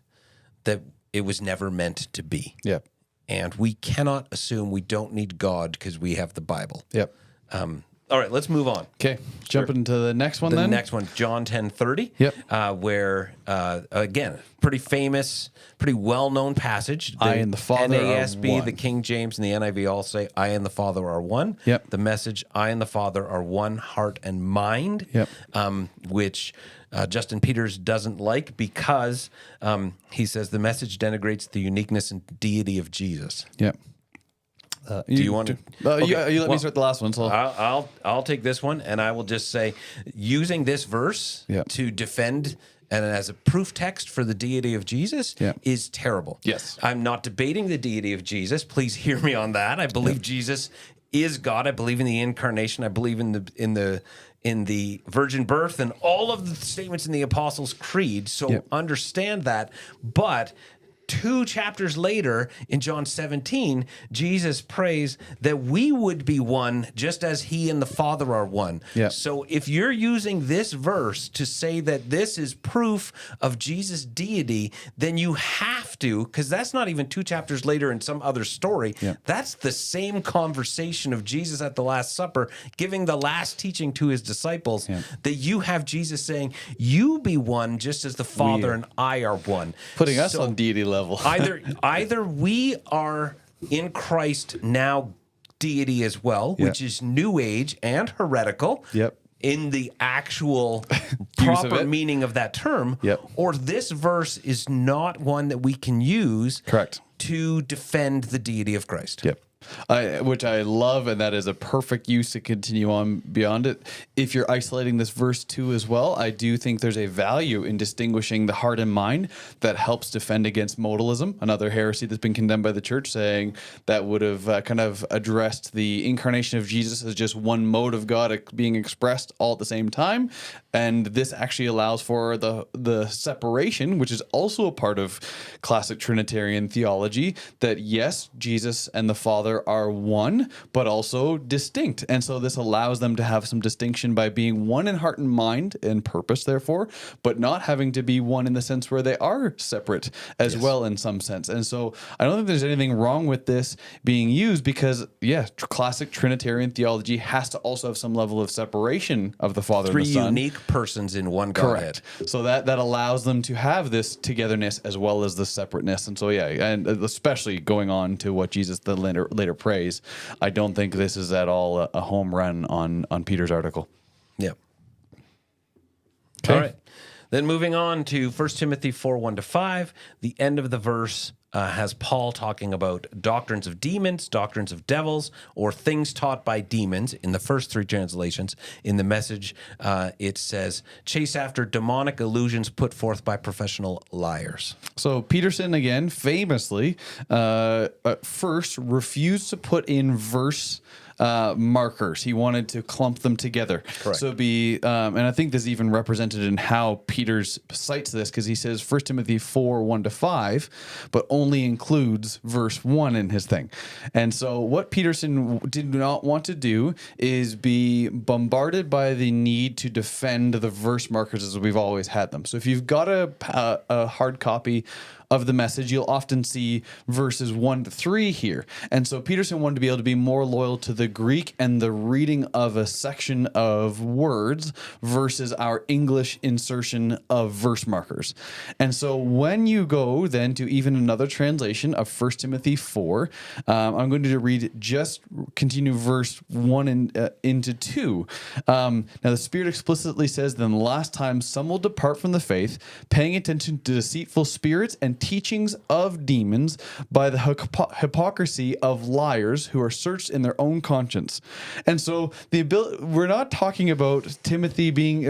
[SPEAKER 2] that it was never meant to be.
[SPEAKER 3] Yep.
[SPEAKER 2] And we cannot assume we don't need God because we have the Bible.
[SPEAKER 3] Yep.
[SPEAKER 2] All right, let's move on.
[SPEAKER 3] Okay. Jumping into the next one
[SPEAKER 2] The
[SPEAKER 3] then.
[SPEAKER 2] next one, John 10:30.
[SPEAKER 3] Yep.
[SPEAKER 2] Where again, pretty famous, pretty well-known passage.
[SPEAKER 3] I and the Father are
[SPEAKER 2] NASB,
[SPEAKER 3] one.
[SPEAKER 2] the King James, and the NIV all say, "I and the Father are one."
[SPEAKER 3] Yep.
[SPEAKER 2] The Message, "I and the Father are one heart and mind."
[SPEAKER 3] Yep.
[SPEAKER 2] Which Justin Peters doesn't like because he says the Message denigrates the uniqueness and deity of Jesus.
[SPEAKER 3] Yep.
[SPEAKER 2] Do you want to?
[SPEAKER 3] You let me start the last one. So
[SPEAKER 2] I'll take this one, and I will just say, using this verse to defend and as a proof text for the deity of Jesus is terrible.
[SPEAKER 3] Yes.
[SPEAKER 2] I'm not debating the deity of Jesus. Please hear me on that. I believe Jesus is God. I believe in the incarnation. I believe in the virgin birth and all of the statements in the Apostles' Creed. So understand that, but 2 chapters later in John 17, Jesus prays that we would be one just as he and the Father are one.
[SPEAKER 3] Yeah.
[SPEAKER 2] So if you're using this verse to say that this is proof of Jesus' deity, then you have to, because that's not even 2 chapters later in some other story.
[SPEAKER 3] Yeah.
[SPEAKER 2] That's the same conversation of Jesus at the Last Supper, giving the last teaching to his disciples, that you have Jesus saying, you be one just as the Father and I are one.
[SPEAKER 3] Putting us on deity level.
[SPEAKER 2] Either we are in Christ now deity as well, which is New Age and heretical.
[SPEAKER 3] Yep.
[SPEAKER 2] In the actual proper
[SPEAKER 3] it.
[SPEAKER 2] meaning of that term,
[SPEAKER 3] Yep.
[SPEAKER 2] or this verse is not one that we can use
[SPEAKER 3] Correct.
[SPEAKER 2] to defend the deity of Christ.
[SPEAKER 3] Yep. Which I love, and that is a perfect use to continue on beyond it. If you're isolating this verse 2 as well, I do think there's a value in distinguishing the heart and mind that helps defend against modalism, another heresy that's been condemned by the church, saying that would have kind of addressed the incarnation of Jesus as just one mode of God being expressed all at the same time. And this actually allows for the separation, which is also a part of classic Trinitarian theology, that yes, Jesus and the Father are one, but also distinct. And so this allows them to have some distinction by being one in heart and mind and purpose, therefore, but not having to be one in the sense where they are separate as well in some sense. And so I don't think there's anything wrong with this being used because, classic Trinitarian theology has to also have some level of separation of the Father and the Son.
[SPEAKER 2] Unique persons in one Godhead.
[SPEAKER 3] Correct. So that allows them to have this togetherness as well as the separateness. And so, and especially going on to what Jesus the later prays, I don't think this is at all a home run on Peter's article.
[SPEAKER 2] Yep.
[SPEAKER 3] Okay.
[SPEAKER 2] All right. Then moving on to 1 Timothy 4:1-5, the end of the verse has Paul talking about doctrines of demons, doctrines of devils, or things taught by demons in the first three translations. In the Message, it says, chase after demonic illusions put forth by professional liars.
[SPEAKER 3] So Peterson, again, famously, at first refused to put in verse markers. He wanted to clump them together.
[SPEAKER 2] Correct.
[SPEAKER 3] So it'd be, and I think this is even represented in how Peters cites this, because he says 1 Timothy 4:1-5, but only includes verse 1 in his thing. And so what Peterson did not want to do is be bombarded by the need to defend the verse markers as we've always had them. So if you've got a hard copy of the Message, you'll often see verses 1-3 here. And so Peterson wanted to be able to be more loyal to the Greek and the reading of a section of words versus our English insertion of verse markers. And so when you go then to even another translation of 1 Timothy 4, I'm going to continue verse 1 into 2. Now the Spirit explicitly says, then last time some will depart from the faith, paying attention to deceitful spirits and teachings of demons by the hypocrisy of liars who are searched in their own conscience. And so we're not talking about Timothy being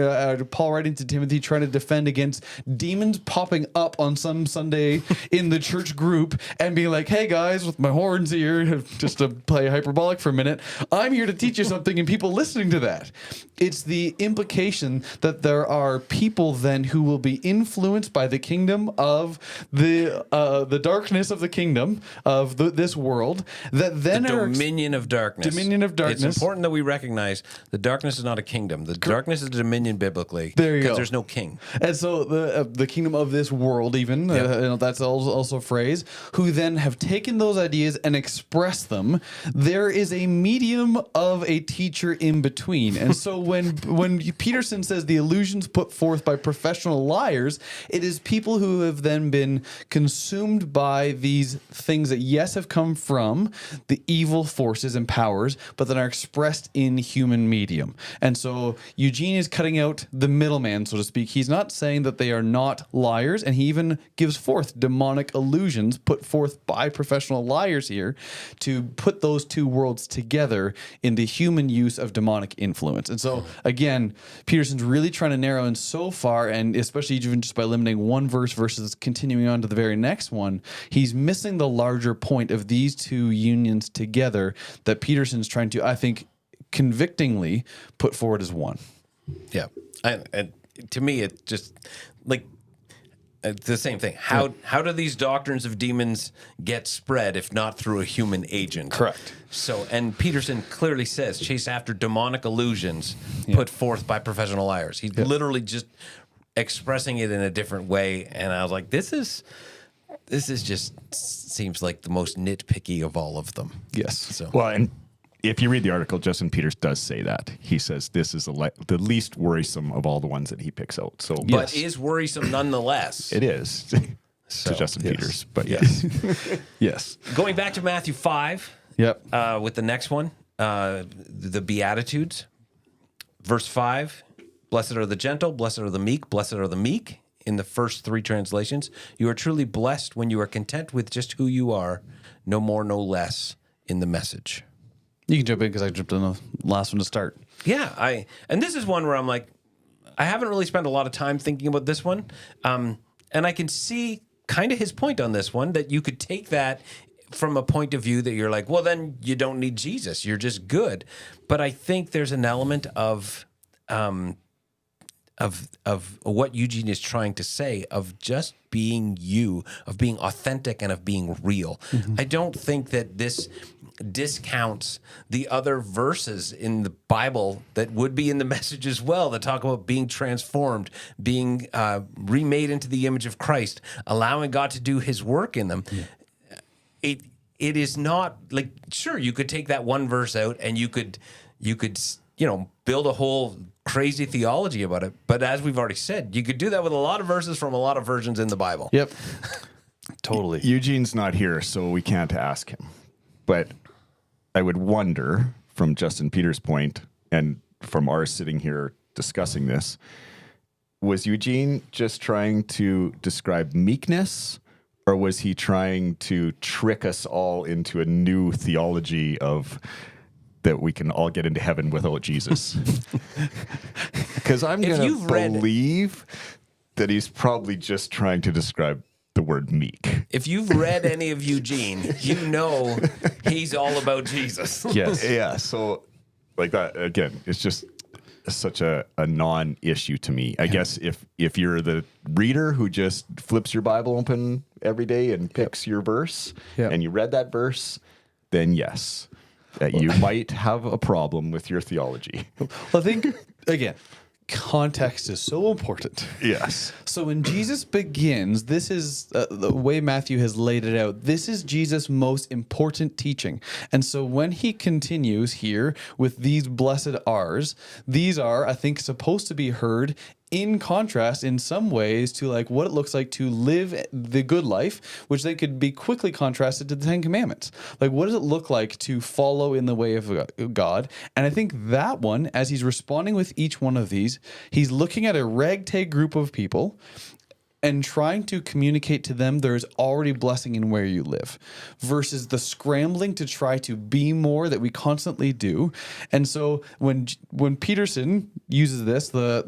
[SPEAKER 3] Paul writing to Timothy trying to defend against demons popping up on some Sunday in the church group and being like, hey guys, with my horns here, just to play hyperbolic for a minute, I'm here to teach you something, and people listening to that. It's the implication that there are people then who will be influenced by the kingdom of the darkness of the kingdom of this world, that then
[SPEAKER 2] the dominion of darkness.
[SPEAKER 3] Dominion of darkness.
[SPEAKER 2] It's important that we recognize the darkness is not a kingdom. The darkness is a dominion biblically.
[SPEAKER 3] There you go.
[SPEAKER 2] Because there's no king.
[SPEAKER 3] And so the kingdom of this world, even that's also a phrase, who then have taken those ideas and expressed them. There is a medium of a teacher in between. And so when Peterson says the illusions put forth by professional liars, it is people who have then been consumed by these things that, yes, have come from the evil forces and powers, but that are expressed in human medium. And so Eugene is cutting out the middleman, so to speak. He's not saying that they are not liars, and he even gives forth demonic illusions put forth by professional liars here to put those two worlds together in the human use of demonic influence. And so, again, Peterson's really trying to narrow in so far, and especially even just by limiting one verse versus continuing on to the very next one, he's missing the larger point of these two unions together that Peterson's trying to, I think, convictingly put forward as one.
[SPEAKER 2] Yeah. And to me, it just like it's the same thing. How do these doctrines of demons get spread if not through a human agent?
[SPEAKER 3] Correct.
[SPEAKER 2] So, and Peterson clearly says, chase after demonic illusions put forth by professional liars. He's literally just expressing it in a different way. And I was like, this is just seems like the most nitpicky of all of them.
[SPEAKER 3] Yes.
[SPEAKER 2] So,
[SPEAKER 1] Well, and if you read the article, Justin Peters does say that. He says this is the least worrisome of all the ones that he picks out. So,
[SPEAKER 2] but is worrisome nonetheless.
[SPEAKER 1] it is to Justin Peters. But
[SPEAKER 3] yes. Yes.
[SPEAKER 2] Going back to Matthew 5.
[SPEAKER 3] Yep.
[SPEAKER 2] With the next one, the Beatitudes, verse 5, blessed are the gentle, blessed are the meek, blessed are the meek. In the first three translations, you are truly blessed when you are content with just who you are, no more, no less, in the Message.
[SPEAKER 3] You can jump in because I jumped in the last one to start.
[SPEAKER 2] Yeah, and this is one where I'm like, I haven't really spent a lot of time thinking about this one, and I can see kind of his point on this one, that you could take that from a point of view that you're like, well, then you don't need Jesus, you're just good. But I think there's an element of what Eugene is trying to say, of just being you, of being authentic, and of being real. I don't think that this discounts the other verses in the Bible that would be in the Message as well, that talk about being transformed, being remade into the image of Christ, allowing God to do his work in them. It is not like, sure, you could take that one verse out and you could build a whole crazy theology about it. But as we've already said, you could do that with a lot of verses from a lot of versions in the Bible.
[SPEAKER 3] Yep. Totally.
[SPEAKER 1] Eugene's not here, so we can't ask him. But I would wonder, from Justin Peters' point and from our sitting here discussing this, was Eugene just trying to describe meekness, or was he trying to trick us all into a new theology of that we can all get into heaven without Jesus? Because I'm going to believe that he's probably just trying to describe the word meek.
[SPEAKER 2] If you've read any of Eugene, you know he's all about Jesus.
[SPEAKER 1] Yes. Yeah. So, like that, again, it's just such a non-issue to me. I guess if you're the reader who just flips your Bible open every day and picks your verse, and you read that verse, then yes, you might have a problem with your theology.
[SPEAKER 3] Well, I think, again, context is so important.
[SPEAKER 1] Yes.
[SPEAKER 3] So when Jesus begins, this is the way Matthew has laid it out. This is Jesus' most important teaching. And so when he continues here with these blessed R's, these are, I think, supposed to be heard in contrast in some ways to like what it looks like to live the good life, which then could be quickly contrasted to the Ten Commandments. Like, what does it look like to follow in the way of God? And I think that one, as he's responding with each one of these, he's looking at a ragtag group of people and trying to communicate to them there is already blessing in where you live, versus the scrambling to try to be more that we constantly do. And so when Peterson uses this, the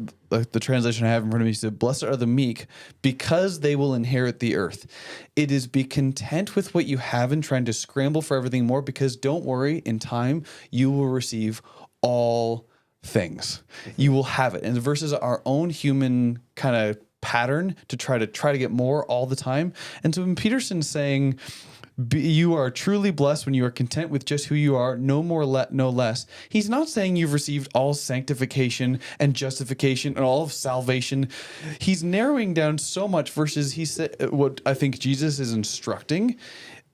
[SPEAKER 3] translation I have in front of me said, "Blessed are the meek, because they will inherit the earth." It is be content with what you have and trying to scramble for everything more, because don't worry, in time you will receive all things. You will have it. And versus our own human kind of pattern to try to get more all the time. And so when Peterson's saying you are truly blessed when you are content with just who you are, no more, no less, he's not saying you've received all sanctification and justification and all of salvation. He's narrowing down so much versus he said what I think Jesus is instructing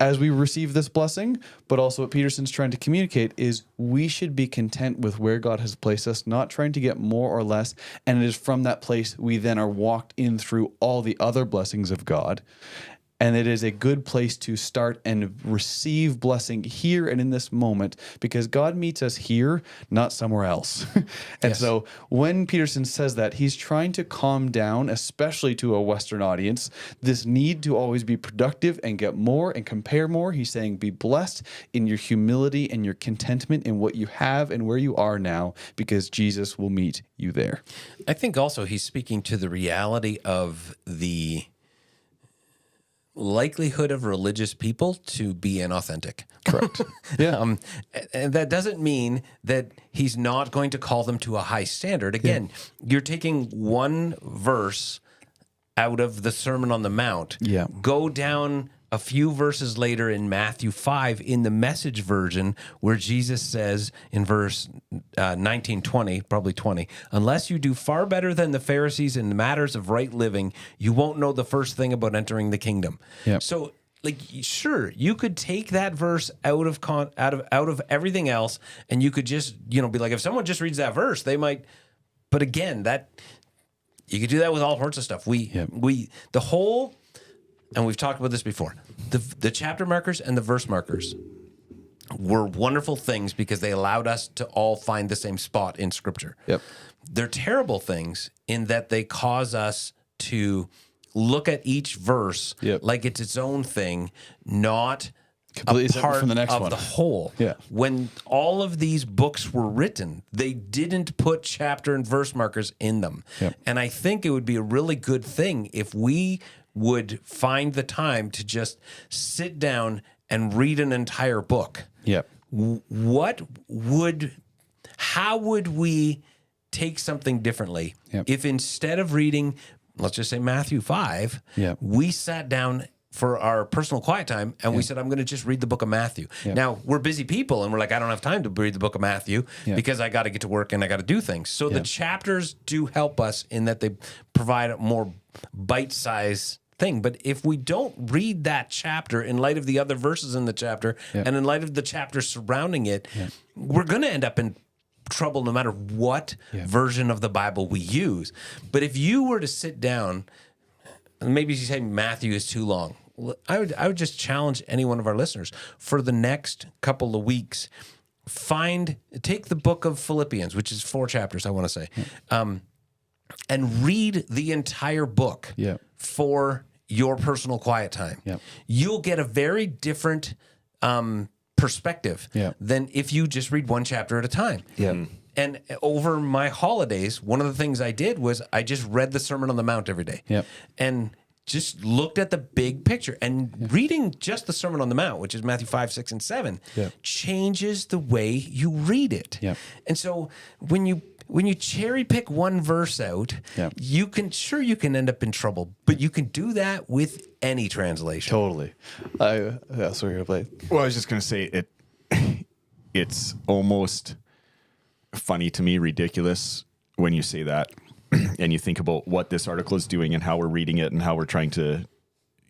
[SPEAKER 3] as we receive this blessing, but also what Peterson's trying to communicate is we should be content with where God has placed us, not trying to get more or less. And it is from that place we then are walked in through all the other blessings of God. And it is a good place to start and receive blessing here and in this moment, because God meets us here, not somewhere else. And so when Peterson says that, he's trying to calm down, especially to a Western audience, this need to always be productive and get more and compare more. He's saying be blessed in your humility and your contentment in what you have and where you are now, because Jesus will meet you there.
[SPEAKER 2] I think also he's speaking to the reality of the likelihood of religious people to be inauthentic.
[SPEAKER 3] Correct. Yeah.
[SPEAKER 2] And that doesn't mean that he's not going to call them to a high standard. Again, you're taking one verse out of the Sermon on the Mount.
[SPEAKER 3] Yeah.
[SPEAKER 2] Go down a few verses later in Matthew 5 in the Message version, where Jesus says in verse 19, 20, probably 20, "Unless you do far better than the Pharisees in matters of right living, you won't know the first thing about entering the kingdom."
[SPEAKER 3] Yep.
[SPEAKER 2] So, like, sure, you could take that verse out of everything else, and you could just, be like, if someone just reads that verse, they might. But again, that you could do that with all sorts of stuff. And we've talked about this before. The chapter markers and the verse markers were wonderful things because they allowed us to all find the same spot in Scripture.
[SPEAKER 3] Yep.
[SPEAKER 2] They're terrible things in that they cause us to look at each verse like it's its own thing, not
[SPEAKER 3] Completely
[SPEAKER 2] a
[SPEAKER 3] separate
[SPEAKER 2] part
[SPEAKER 3] from the next
[SPEAKER 2] of
[SPEAKER 3] one.
[SPEAKER 2] the whole.
[SPEAKER 3] Yeah.
[SPEAKER 2] When all of these books were written, they didn't put chapter and verse markers in them.
[SPEAKER 3] Yep.
[SPEAKER 2] And I think it would be a really good thing if we would find the time to just sit down and read an entire book.
[SPEAKER 3] Yep.
[SPEAKER 2] How would we take something differently
[SPEAKER 3] Yep.
[SPEAKER 2] if instead of reading, let's just say Matthew 5,
[SPEAKER 3] Yep.
[SPEAKER 2] we sat down for our personal quiet time and we said, I'm going to just read the book of Matthew.
[SPEAKER 3] Yep.
[SPEAKER 2] Now, we're busy people and we're like, I don't have time to read the book of Matthew
[SPEAKER 3] Yep.
[SPEAKER 2] because I got to get to work and I got to do things. So the
[SPEAKER 3] Yep.
[SPEAKER 2] chapters do help us in that they provide a more bite-sized thing. But if we don't read that chapter in light of the other verses in the chapter
[SPEAKER 3] Yep.
[SPEAKER 2] and in light of the chapter surrounding it, we're going to end up in trouble no matter what version of the Bible we use. But if you were to sit down, and maybe you say Matthew is too long, I would just challenge any one of our listeners for the next couple of weeks, take the book of Philippians, which is 4 chapters, I want to say, and read the entire book for your personal quiet time. You'll get a very different perspective than if you just read one chapter at a time. And over my holidays, one of the things I did was I just read the Sermon on the Mount every day. And just looked at the big picture. And reading just the Sermon on the Mount, which is Matthew 5, 6, and 7, changes the way you read it. And so when you cherry pick one verse out, you can end up in trouble, but you can do that with any translation.
[SPEAKER 3] Totally. That's what you're gonna play.
[SPEAKER 1] Well, I was just going to say it's almost funny to me, ridiculous when you say that and you think about what this article is doing and how we're reading it and how we're trying to,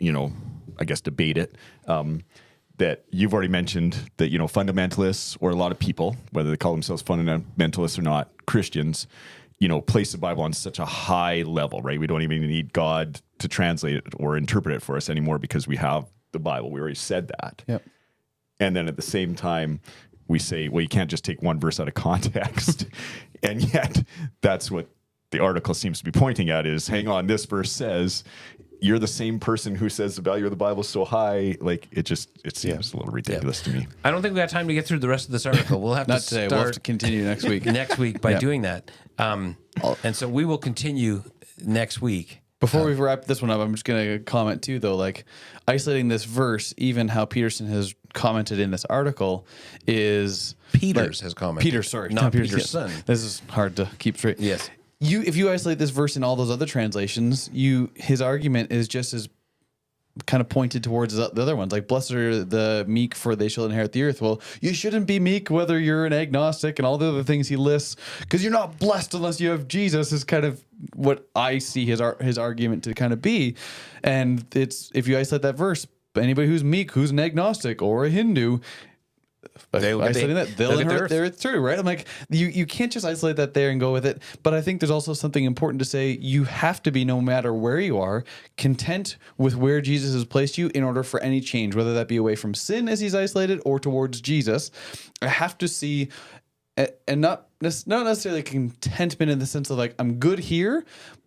[SPEAKER 1] I guess, debate it. That you've already mentioned that, fundamentalists or a lot of people, whether they call themselves fundamentalists or not, Christians, place the Bible on such a high level, right? We don't even need God to translate it or interpret it for us anymore because we have the Bible. We already said that. And then at the same time, we say, well, you can't just take one verse out of context. And yet that's what the article seems to be pointing at is, hang on, this verse says you're the same person who says the value of the Bible is so high. Like it seems a little ridiculous to me.
[SPEAKER 2] I don't think we got time to get through the rest of this article. We'll have
[SPEAKER 3] Not
[SPEAKER 2] to
[SPEAKER 3] today.
[SPEAKER 2] start
[SPEAKER 3] We'll have to continue next week.
[SPEAKER 2] by doing that. And so we will continue next week.
[SPEAKER 3] Before we wrap this one up, I'm just going to comment too, though, like isolating this verse, even how Peterson has commented in this article is
[SPEAKER 2] Has commented.
[SPEAKER 3] Peter, sorry,
[SPEAKER 2] not
[SPEAKER 3] Peterson.
[SPEAKER 2] Peterson.
[SPEAKER 3] This is hard to keep straight.
[SPEAKER 2] Yes.
[SPEAKER 3] If you isolate this verse in all those other translations, his argument is just as kind of pointed towards the other ones, like blessed are the meek for they shall inherit the earth. Well, you shouldn't be meek whether you're an agnostic and all the other things he lists, because you're not blessed unless you have Jesus, is kind of what I see his argument to kind of be. And it's, if you isolate that verse, anybody who's meek, who's an agnostic or a Hindu, they'll inherit their earth too, right? I'm like, you can't just isolate that there and go with it. But I think there's also something important to say. You have to be, no matter where you are, content with where Jesus has placed you in order for any change, whether that be away from sin as he's isolated or towards Jesus. I have to see, and not necessarily contentment in the sense of like, I'm good here,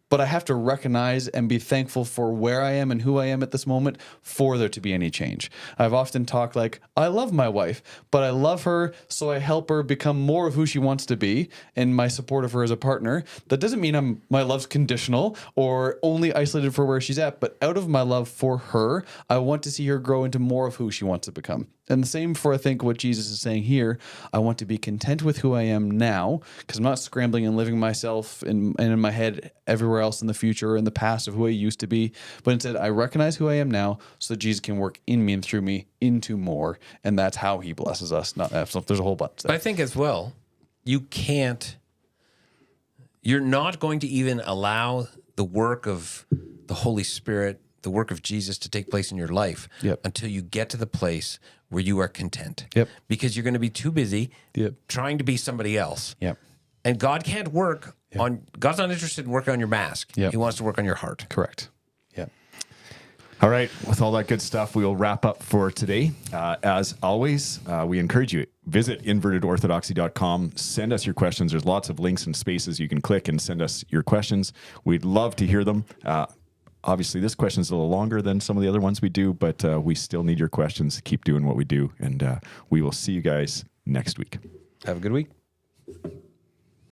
[SPEAKER 3] but I have to recognize and be thankful for where I am and who I am at this moment for there to be any change. I've often talked like, I love my wife, but I love her, so I help her become more of who she wants to be and my support of her as a partner. That doesn't mean my love's conditional or only isolated for where she's at, but out of my love for her, I want to see her grow into more of who she wants to become. And the same for, I think, what Jesus is saying here. I want to be content with who I am now, because I'm not scrambling and living myself and in my head everywhere else in the future or in the past of who I used to be. But instead, I recognize who I am now so that Jesus can work in me and through me into more. And that's how he blesses us. So there's a whole bunch.
[SPEAKER 2] But I think as well, you're not going to even allow the work of the Holy Spirit, the work of Jesus to take place in your life until you get to the place where you are content. Because you're going to be too busy trying to be somebody else. And God can't work on, God's not interested in working on your mask. He wants to work on your heart.
[SPEAKER 3] Correct.
[SPEAKER 1] All right. With all that good stuff, we'll wrap up for today. As always, we encourage you, visit invertedorthodoxy.com. Send us your questions. There's lots of links and spaces you can click and send us your questions. We'd love to hear them. Obviously, this question is a little longer than some of the other ones we do, but we still need your questions to keep doing what we do. And we will see you guys next week.
[SPEAKER 2] Have a good week.